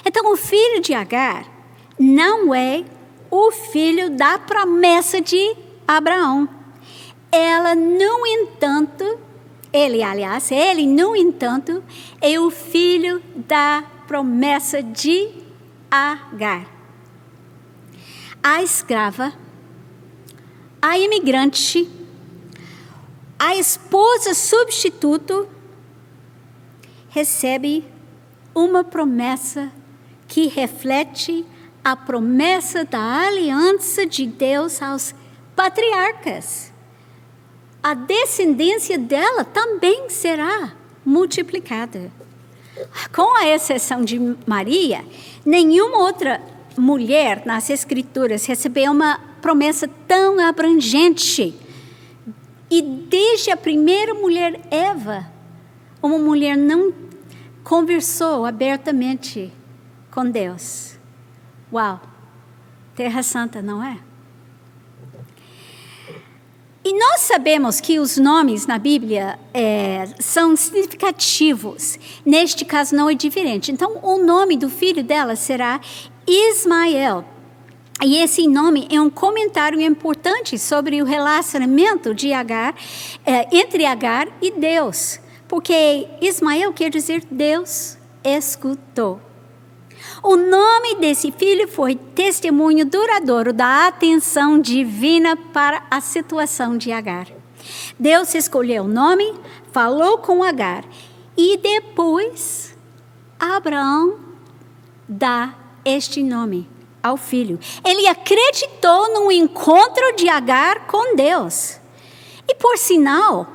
Então, o filho de Agar não é o filho da promessa de Abraão. Ela, no entanto, ele, no entanto, é o filho da promessa de Agar. A escrava, a imigrante, a esposa substituto recebe uma promessa que reflete a promessa da aliança de Deus aos patriarcas. A descendência dela também será multiplicada. Com a exceção de Maria, nenhuma outra mulher nas Escrituras recebeu uma promessa tão abrangente. E desde a primeira mulher, Eva, uma mulher não conversou abertamente com Deus. Uau! Terra Santa, não é? E nós sabemos que os nomes na Bíblia são significativos. Neste caso não é diferente. Então, o nome do filho dela será Ismael. E esse nome é um comentário importante sobre o relacionamento de Agar, entre Agar e Deus. Porque Ismael quer dizer Deus escutou. O nome desse filho foi testemunho duradouro da atenção divina para a situação de Agar. Deus escolheu o nome, falou com Agar e depois Abraão dá este nome ao filho. Ele acreditou no encontro de Agar com Deus. E por sinal,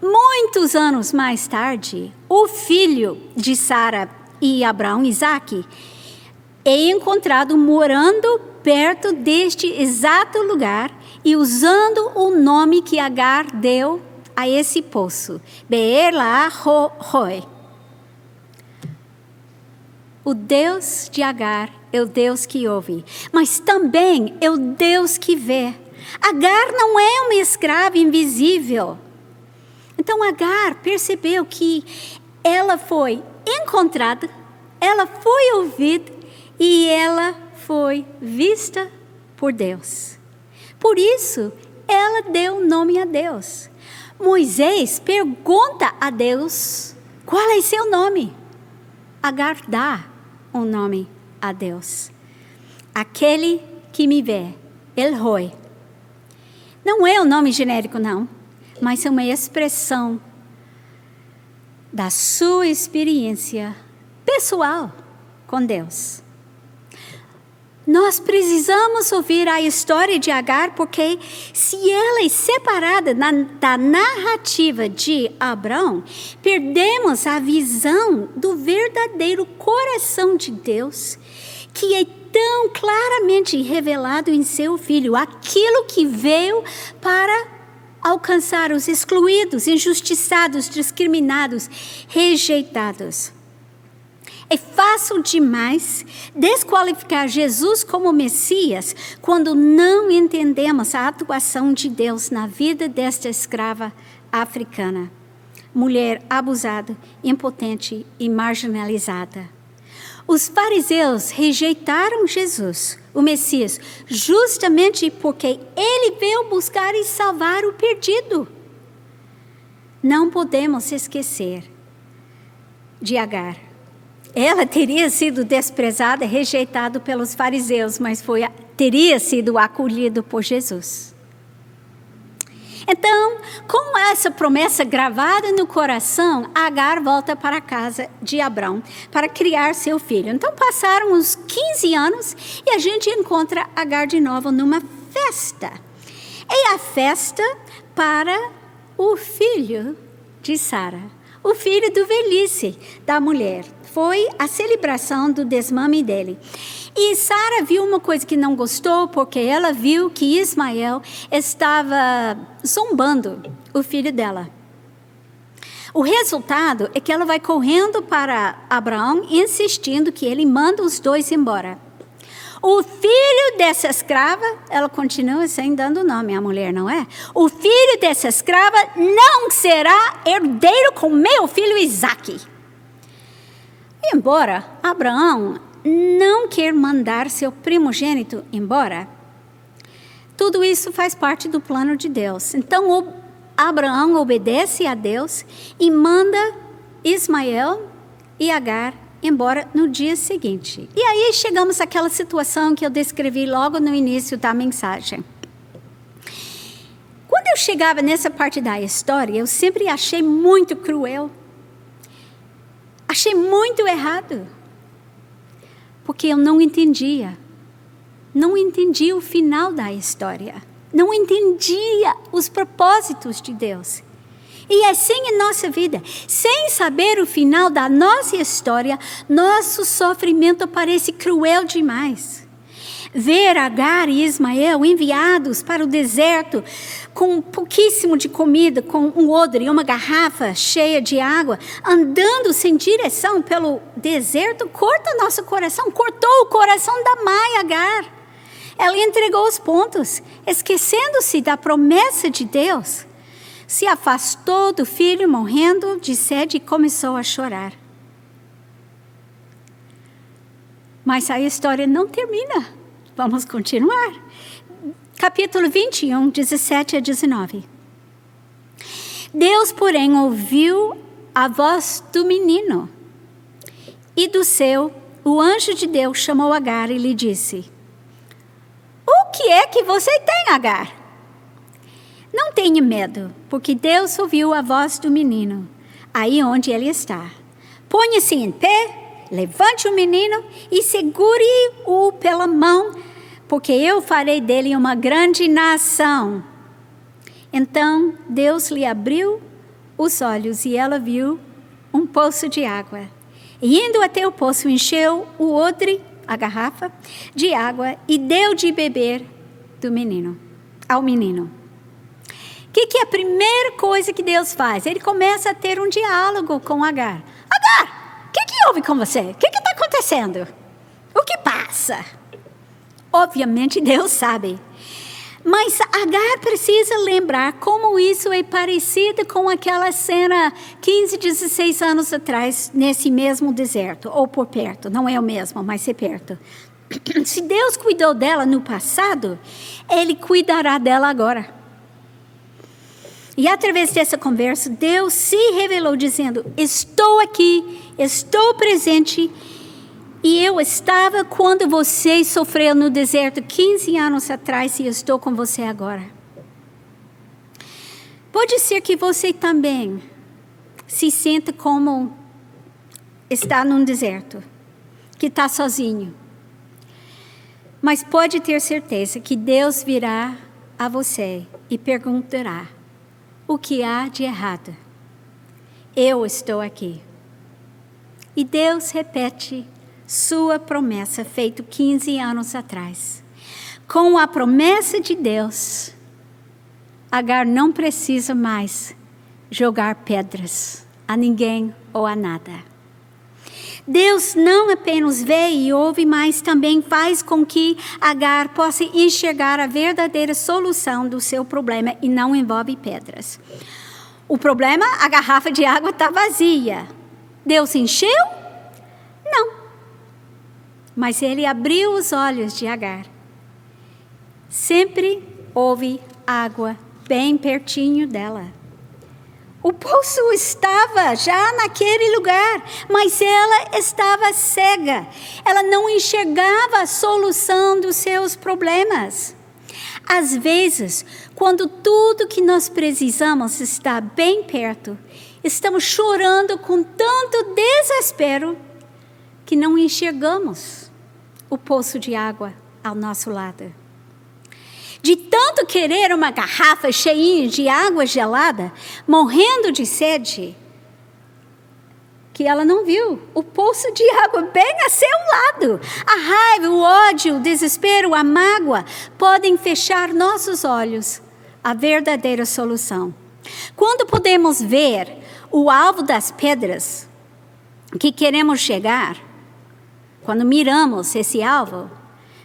muitos anos mais tarde, o filho de Sara e Abraão, Isaque, é encontrado morando perto deste exato lugar e usando o nome que Agar deu a esse poço, Beer Lahai-roi. O Deus de Agar é o Deus que ouve, mas também é o Deus que vê. Agar não é uma escrava invisível. Então Agar percebeu que ela foi encontrada, ela foi ouvida e ela foi vista por Deus. Por isso, ela deu nome a Deus. Moisés pergunta a Deus qual é seu nome. Agar dá um nome a Deus. Aquele que me vê, El-Roi. Não é um nome genérico, não, mas é uma expressão da sua experiência pessoal com Deus. Nós precisamos ouvir a história de Agar, porque se ela é separada da narrativa de Abrão, perdemos a visão do verdadeiro coração de Deus, que é tão claramente revelado em seu Filho, aquilo que veio para alcançar os excluídos, injustiçados, discriminados, rejeitados. É fácil demais desqualificar Jesus como Messias quando não entendemos a atuação de Deus na vida desta escrava africana, mulher abusada, impotente e marginalizada. Os fariseus rejeitaram Jesus, o Messias, justamente porque ele veio buscar e salvar o perdido. Não podemos esquecer de Agar. Ela teria sido desprezada, rejeitada pelos fariseus, mas teria sido acolhida por Jesus. Então, com essa promessa gravada no coração, Agar volta para a casa de Abrão para criar seu filho. Então, passaram uns 15 anos e a gente encontra Agar de novo numa festa. É a festa para o filho de Sara, o filho do velhice da mulher. foi a celebração do desmame dele. E Sara viu uma coisa que não gostou, porque ela viu que Ismael estava zombando o filho dela. O resultado é que ela vai correndo para Abraão, insistindo que ele manda os dois embora. O filho dessa escrava, ela continua sem dando nome à mulher, não é? O filho dessa escrava não será herdeiro com meu filho Isaque. Embora Abraão não quer mandar seu primogênito embora, tudo isso faz parte do plano de Deus. Então, Abraão obedece a Deus e manda Ismael e Agar embora no dia seguinte. E aí chegamos àquela situação que eu descrevi logo no início da mensagem. Quando eu chegava nessa parte da história, eu sempre achei muito cruel. Achei muito errado. Porque eu não entendia. Não entendia o final da história. Não entendia os propósitos de Deus. E assim em nossa vida, sem saber o final da nossa história, nosso sofrimento parece cruel demais. Ver Agar e Ismael enviados para o deserto com pouquíssimo de comida, com um odre e uma garrafa cheia de água, andando sem direção pelo deserto, corta nosso coração, cortou o coração da mãe Agar. Ela entregou os pontos, esquecendo-se da promessa de Deus. Se afastou do filho morrendo de sede e começou a chorar. Mas a história não termina. Vamos continuar. Capítulo 21, 17 a 19. Deus, porém, ouviu a voz do menino. E do céu, o anjo de Deus chamou Agar e lhe disse: O que é que você tem, Agar? Não tenha medo, porque Deus ouviu a voz do menino, aí onde ele está. Ponha-se em pé, levante o menino e segure-o pela mão, porque eu farei dele uma grande nação. Então Deus lhe abriu os olhos e ela viu um poço de água. E indo até o poço, encheu o odre, a garrafa, de água e deu de beber ao menino. O que é a primeira coisa que Deus faz? Ele começa a ter um diálogo com Agar. Agar, o que houve com você? O que está acontecendo? O que passa? Obviamente Deus sabe. Mas Agar precisa lembrar como isso é parecido com aquela cena 15, 16 anos atrás, nesse mesmo deserto, ou por perto. Não é o mesmo, mas é perto. Se Deus cuidou dela no passado, Ele cuidará dela agora. E através dessa conversa, Deus se revelou dizendo: estou aqui, estou presente, e eu estava quando você sofreu no deserto 15 anos atrás e estou com você agora. Pode ser que você também se sinta como está num deserto, que está sozinho. Mas pode ter certeza que Deus virá a você e perguntará: o que há de errado? Eu estou aqui. E Deus repete sua promessa feita 15 anos atrás. Com a promessa de Deus, Agar não precisa mais jogar pedras a ninguém ou a nada. Deus não apenas vê e ouve, mas também faz com que Agar possa enxergar a verdadeira solução do seu problema e não envolve pedras. O problema, a garrafa de água está vazia. Deus encheu? Não. Mas Ele abriu os olhos de Agar. Sempre houve água bem pertinho dela. O poço estava já naquele lugar, mas ela estava cega. Ela não enxergava a solução dos seus problemas. Às vezes, quando tudo que nós precisamos está bem perto, estamos chorando com tanto desespero que não enxergamos o poço de água ao nosso lado. De tanto querer uma garrafa cheia de água gelada, morrendo de sede, que ela não viu o poço de água bem a seu lado. A raiva, o ódio, o desespero, a mágoa podem fechar nossos olhos à verdadeira solução. Quando podemos ver o alvo das pedras que queremos chegar, quando miramos esse alvo,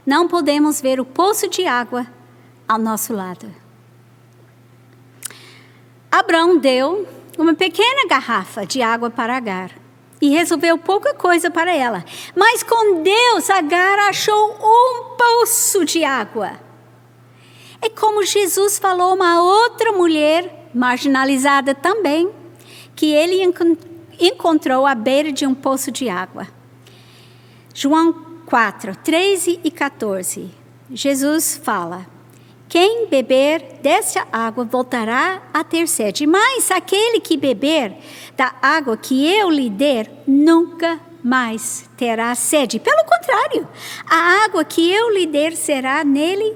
não podemos ver o poço de água ao nosso lado. Abraão deu uma pequena garrafa de água para Agar e resolveu pouca coisa para ela. Mas com Deus, Agar achou um poço de água. É como Jesus falou a uma outra mulher, marginalizada também, que ele encontrou à beira de um poço de água. João 4, 13 e 14. Jesus fala: quem beber desta água voltará a ter sede, mas aquele que beber da água que eu lhe der, nunca mais terá sede. Pelo contrário, a água que eu lhe der será nele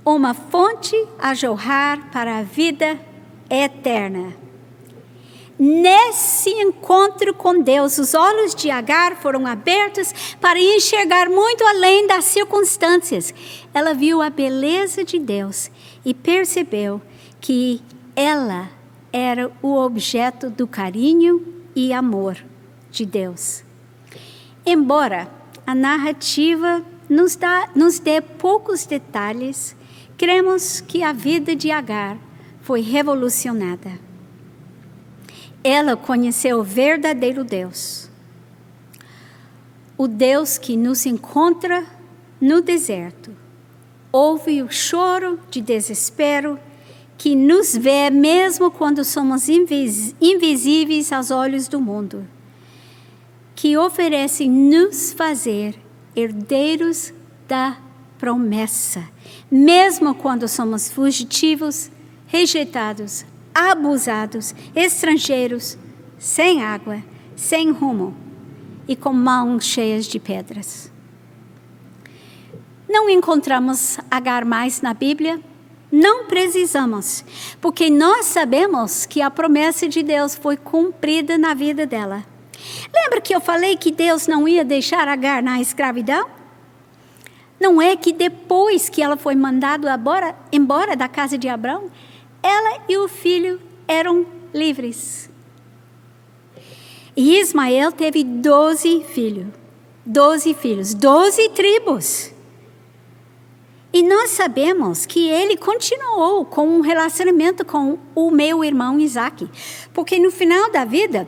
uma fonte a jorrar para a vida eterna. Nesse encontro com Deus, os olhos de Agar foram abertos para enxergar muito além das circunstâncias. Ela viu a beleza de Deus e percebeu que ela era o objeto do carinho e amor de Deus. Embora a narrativa nos dê poucos detalhes, cremos que a vida de Agar foi revolucionada. Ela conheceu o verdadeiro Deus. O Deus que nos encontra no deserto. Ouve o choro de desespero, que nos vê mesmo quando somos invisíveis aos olhos do mundo. Que oferece nos fazer herdeiros da promessa, mesmo quando somos fugitivos, rejeitados, abusados, estrangeiros, sem água, sem rumo e com mãos cheias de pedras. Não encontramos Agar mais na Bíblia? Não precisamos, porque nós sabemos que a promessa de Deus foi cumprida na vida dela. Lembra que eu falei que Deus não ia deixar Agar na escravidão? Não é que depois que ela foi mandada embora da casa de Abraão, ela e o filho eram livres. E Ismael teve 12 filhos, 12 tribos. E nós sabemos que ele continuou com um relacionamento com o meu irmão Isaac. Porque no final da vida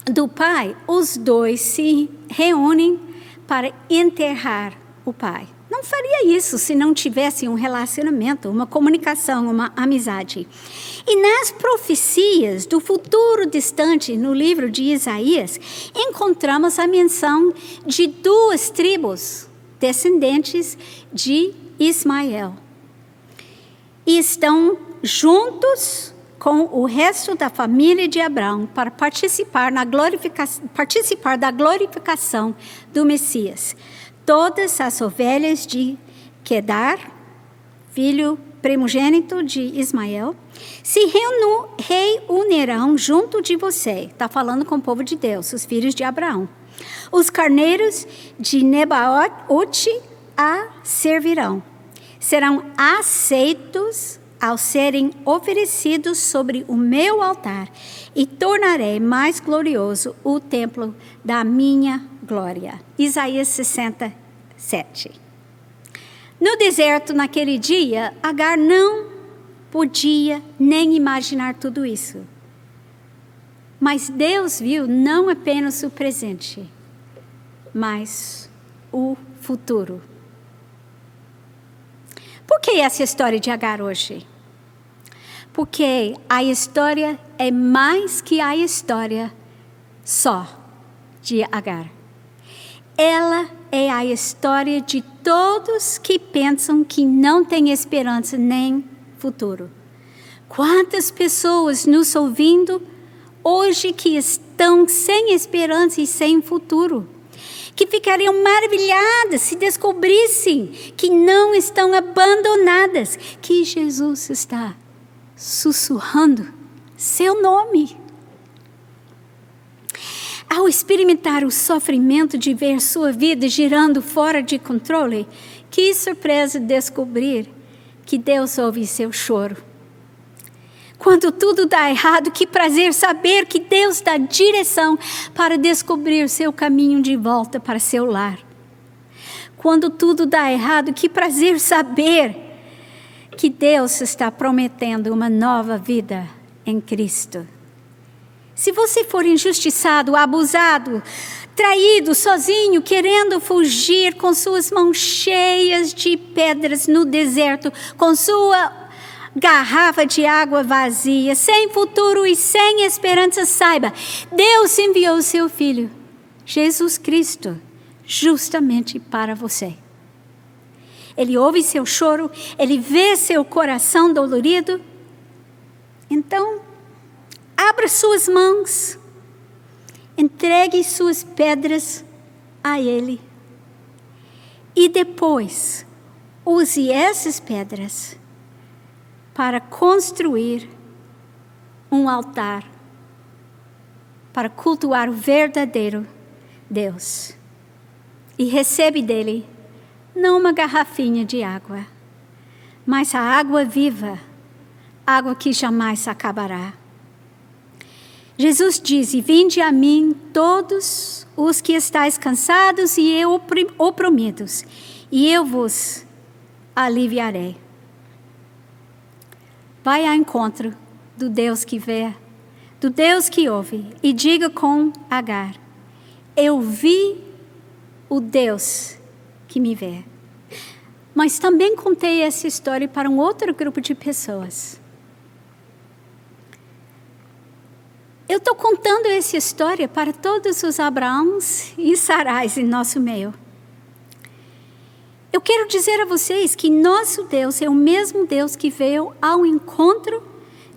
do pai, os dois se reúnem para enterrar o pai. Não faria isso se não tivesse um relacionamento, uma comunicação, uma amizade. E nas profecias do futuro distante, no livro de Isaías, encontramos a menção de 2 tribos descendentes de Ismael. E estão juntos com o resto da família de Abraão para participar da glorificação do Messias. Todas as ovelhas de Quedar, filho primogênito de Ismael, se reunirão junto de você. Está falando com o povo de Deus, os filhos de Abraão. Os carneiros de Nebaiote a servirão. Serão aceitos ao serem oferecidos sobre o meu altar, e tornarei mais glorioso o templo da minha glória. Isaías 67. No deserto, naquele dia, Agar não podia nem imaginar tudo isso. Mas Deus viu não apenas o presente, mas o futuro. Por que essa história de Agar hoje? Porque a história é mais que a história só de Agar. Ela é a história de todos que pensam que não tem esperança nem futuro. Quantas pessoas nos ouvindo hoje que estão sem esperança e sem futuro, que ficariam maravilhadas se descobrissem que não estão abandonadas, que Jesus está sussurrando seu nome. ao experimentar o sofrimento de ver sua vida girando fora de controle, que surpresa descobrir que Deus ouve seu choro. Quando tudo dá errado, que prazer saber que Deus dá direção para descobrir seu caminho de volta para seu lar. Quando tudo dá errado, que prazer saber que Deus está prometendo uma nova vida em Cristo. Se você for injustiçado, abusado, traído, sozinho, querendo fugir com suas mãos cheias de pedras no deserto, com sua garrafa de água vazia, sem futuro e sem esperança, saiba, Deus enviou seu Filho, Jesus Cristo, justamente para você. Ele ouve seu choro, Ele vê seu coração dolorido. Então, abra suas mãos, entregue suas pedras a Ele. E depois, use essas pedras para construir um altar, para cultuar o verdadeiro Deus. E recebe dele, não uma garrafinha de água, mas a água viva, água que jamais acabará. Jesus diz: vinde a mim todos os que estáis cansados e oprimidos, e eu vos aliviarei. Vai ao encontro do Deus que vê, do Deus que ouve, e diga com Agar: eu vi o Deus que me vê. Mas também contei essa história para um outro grupo de pessoas. Eu estou contando essa história para todos os Abraãos e Sarais em nosso meio. Eu quero dizer a vocês que nosso Deus é o mesmo Deus que veio ao encontro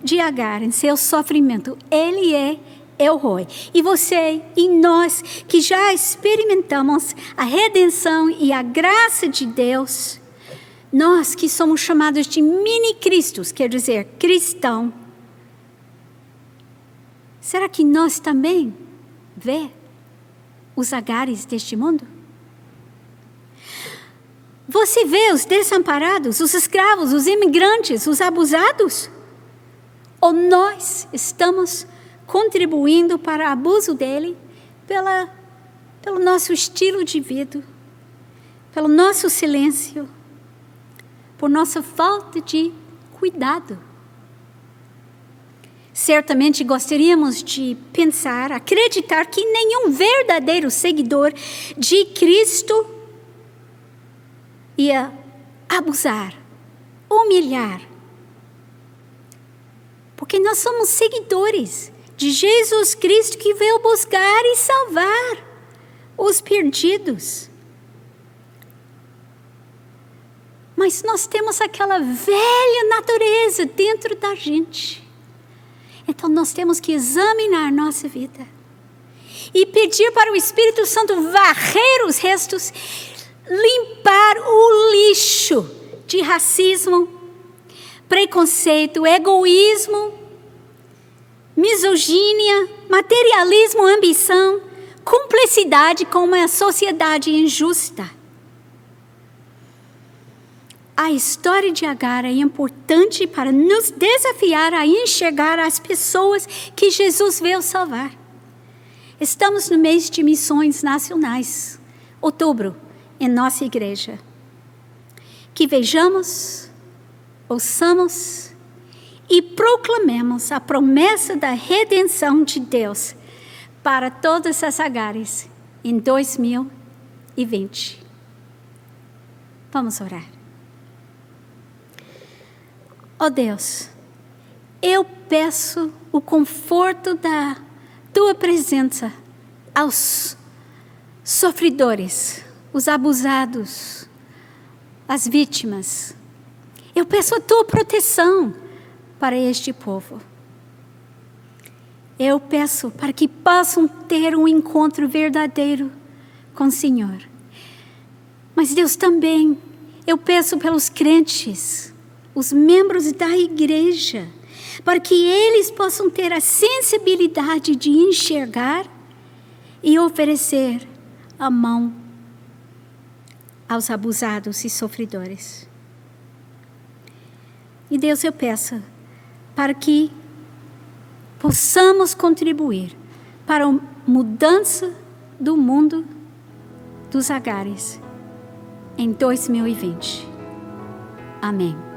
de Agar em seu sofrimento. Ele é El Roi. E você e nós que já experimentamos a redenção e a graça de Deus, nós que somos chamados de mini-cristos, quer dizer, cristão, será que nós também vê os Agares deste mundo? Você vê os desamparados, os escravos, os imigrantes, os abusados? Ou nós estamos contribuindo para o abuso dele pelo nosso estilo de vida, pelo nosso silêncio, por nossa falta de cuidado? Certamente gostaríamos de pensar, acreditar que nenhum verdadeiro seguidor de Cristo ia abusar, humilhar. Porque nós somos seguidores de Jesus Cristo que veio buscar e salvar os perdidos. Mas nós temos aquela velha natureza dentro da gente. Então nós temos que examinar nossa vida e pedir para o Espírito Santo varrer os restos, limpar o lixo de racismo, preconceito, egoísmo, misoginia, materialismo, ambição, cumplicidade com uma sociedade injusta. A história de Agar é importante para nos desafiar a enxergar as pessoas que Jesus veio salvar. Estamos no mês de missões nacionais, outubro, em nossa igreja. Que vejamos, ouçamos e proclamemos a promessa da redenção de Deus para todas as Agares em 2020. Vamos orar. Ó Deus, eu peço o conforto da Tua presença aos sofredores, os abusados, as vítimas. Eu peço a Tua proteção para este povo. Eu peço para que possam ter um encontro verdadeiro com o Senhor. Mas Deus, também eu peço pelos crentes, os membros da igreja, para que eles possam ter a sensibilidade de enxergar e oferecer a mão aos abusados e sofredores. E Deus, eu peço para que possamos contribuir para a mudança do mundo dos Agares em 2020. Amém.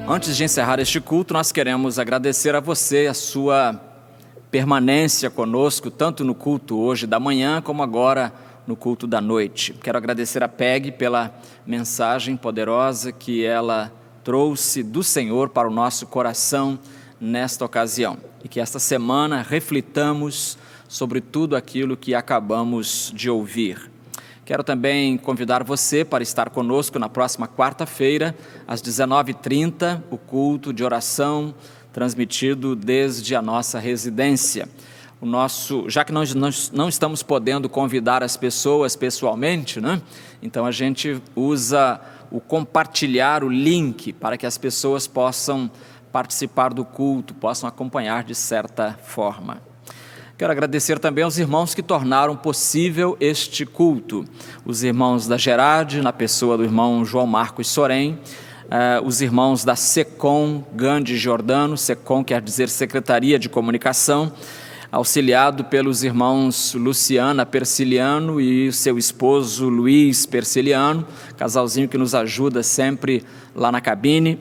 Antes de encerrar este culto, nós queremos agradecer a você a sua permanência conosco, tanto no culto hoje da manhã, como agora no culto da noite. Quero agradecer a Peg pela mensagem poderosa que ela trouxe do Senhor para o nosso coração nesta ocasião. E que esta semana reflitamos sobre tudo aquilo que acabamos de ouvir. Quero também convidar você para estar conosco na próxima quarta-feira, às 19h30, o culto de oração transmitido desde a nossa residência. Já que nós não estamos podendo convidar as pessoas pessoalmente, né? Então a gente usa o compartilhar o link para que as pessoas possam participar do culto, possam acompanhar de certa forma. Quero agradecer também aos irmãos que tornaram possível este culto. Os irmãos da Gerard, na pessoa do irmão João Marcos Sorém, os irmãos da SECOM Gandhi Jordano, SECOM quer dizer Secretaria de Comunicação, auxiliado pelos irmãos Luciana Persiliano e seu esposo Luiz Persiliano, casalzinho que nos ajuda sempre lá na cabine.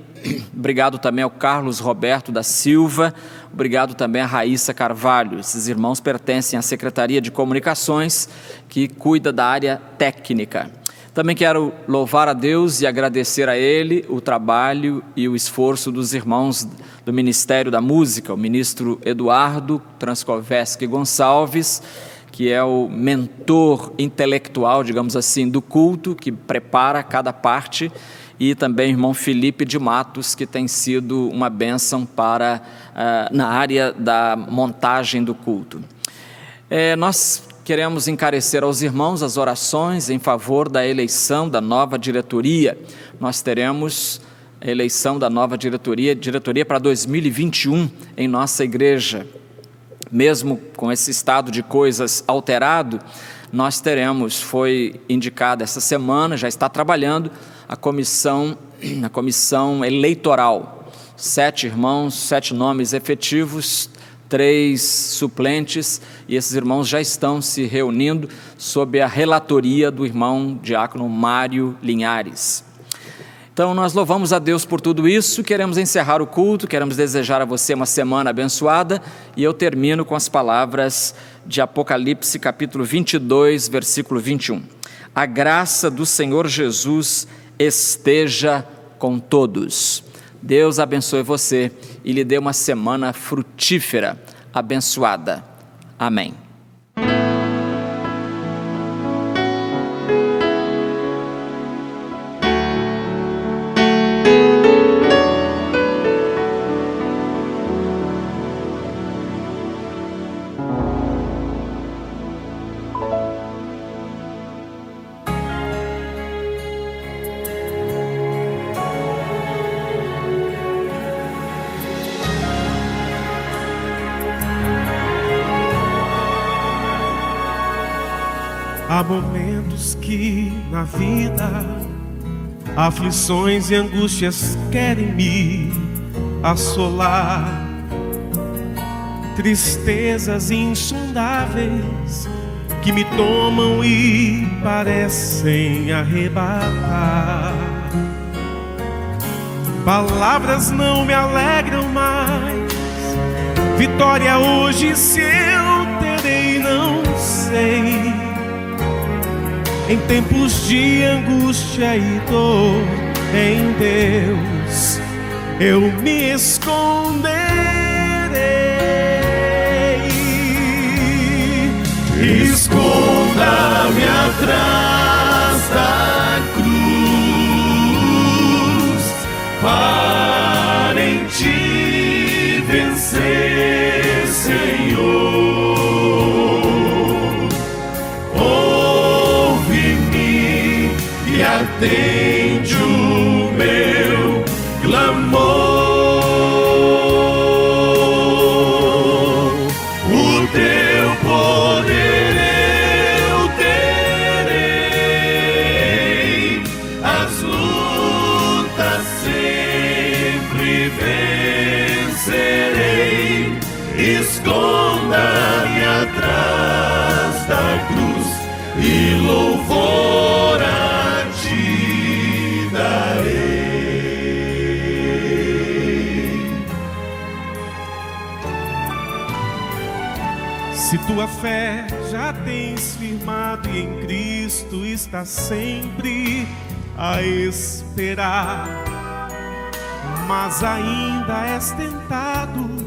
Obrigado também ao Carlos Roberto da Silva, obrigado também a Raíssa Carvalho. Esses irmãos pertencem à Secretaria de Comunicações, que cuida da área técnica. Também quero louvar a Deus e agradecer a Ele o trabalho e o esforço dos irmãos do Ministério da Música, o ministro Eduardo Transcoveski Gonçalves, que é o mentor intelectual, digamos assim, do culto, que prepara cada parte, e também o irmão Felipe de Matos, que tem sido uma bênção na área da montagem do culto. Nós queremos encarecer aos irmãos as orações em favor da eleição da nova diretoria. Nós teremos a eleição da nova diretoria para 2021 em nossa igreja. Mesmo com esse estado de coisas alterado, nós teremos, foi indicada essa semana, já está trabalhando a comissão eleitoral. 7 irmãos, 7 nomes efetivos, 3 suplentes, e esses irmãos já estão se reunindo sob a relatoria do irmão diácono Mário Linhares. Então nós louvamos a Deus por tudo isso, queremos encerrar o culto, queremos desejar a você uma semana abençoada, e eu termino com as palavras de Apocalipse capítulo 22, versículo 21. A graça do Senhor Jesus esteja com todos. Deus abençoe você e lhe dê uma semana frutífera, abençoada. Amém. Há momentos que na vida aflições e angústias querem me assolar, tristezas insondáveis que me tomam e parecem arrebatar. Palavras não me alegram mais, vitória hoje se eu terei não sei. Em tempos de angústia e dor, em Deus eu me esconderei. Esconda-me atrás da cruz, para em ti vencer, Senhor. Atende o meu clamor, o teu poder eu terei, as lutas sempre vencerei. Esconda-me atrás da cruz e louvor a ti darei. Se tua fé já tens firmado e em Cristo está sempre a esperar, mas ainda és tentado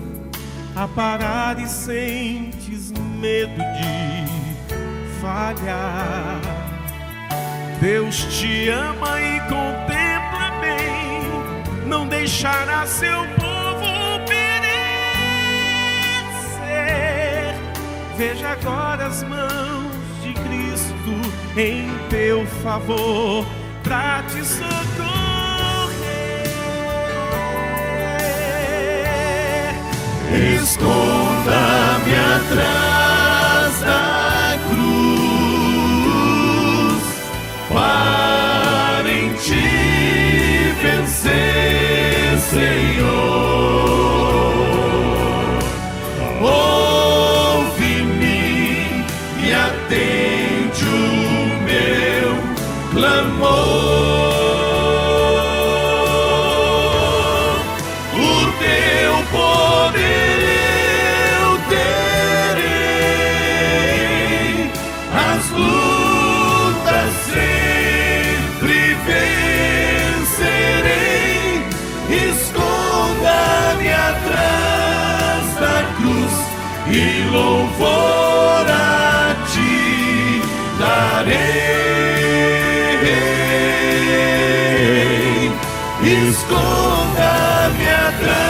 a parar e sentes medo de falhar, Deus te ama e contempla bem, não deixará seu povo perecer. Veja agora as mãos de Cristo em teu favor pra te socorrer. Esconda-me atrás da cruz, para em ti vencer, Senhor. Ouve-me e atende o meu clamor. O teu poder eu terei, esconda-me atrás.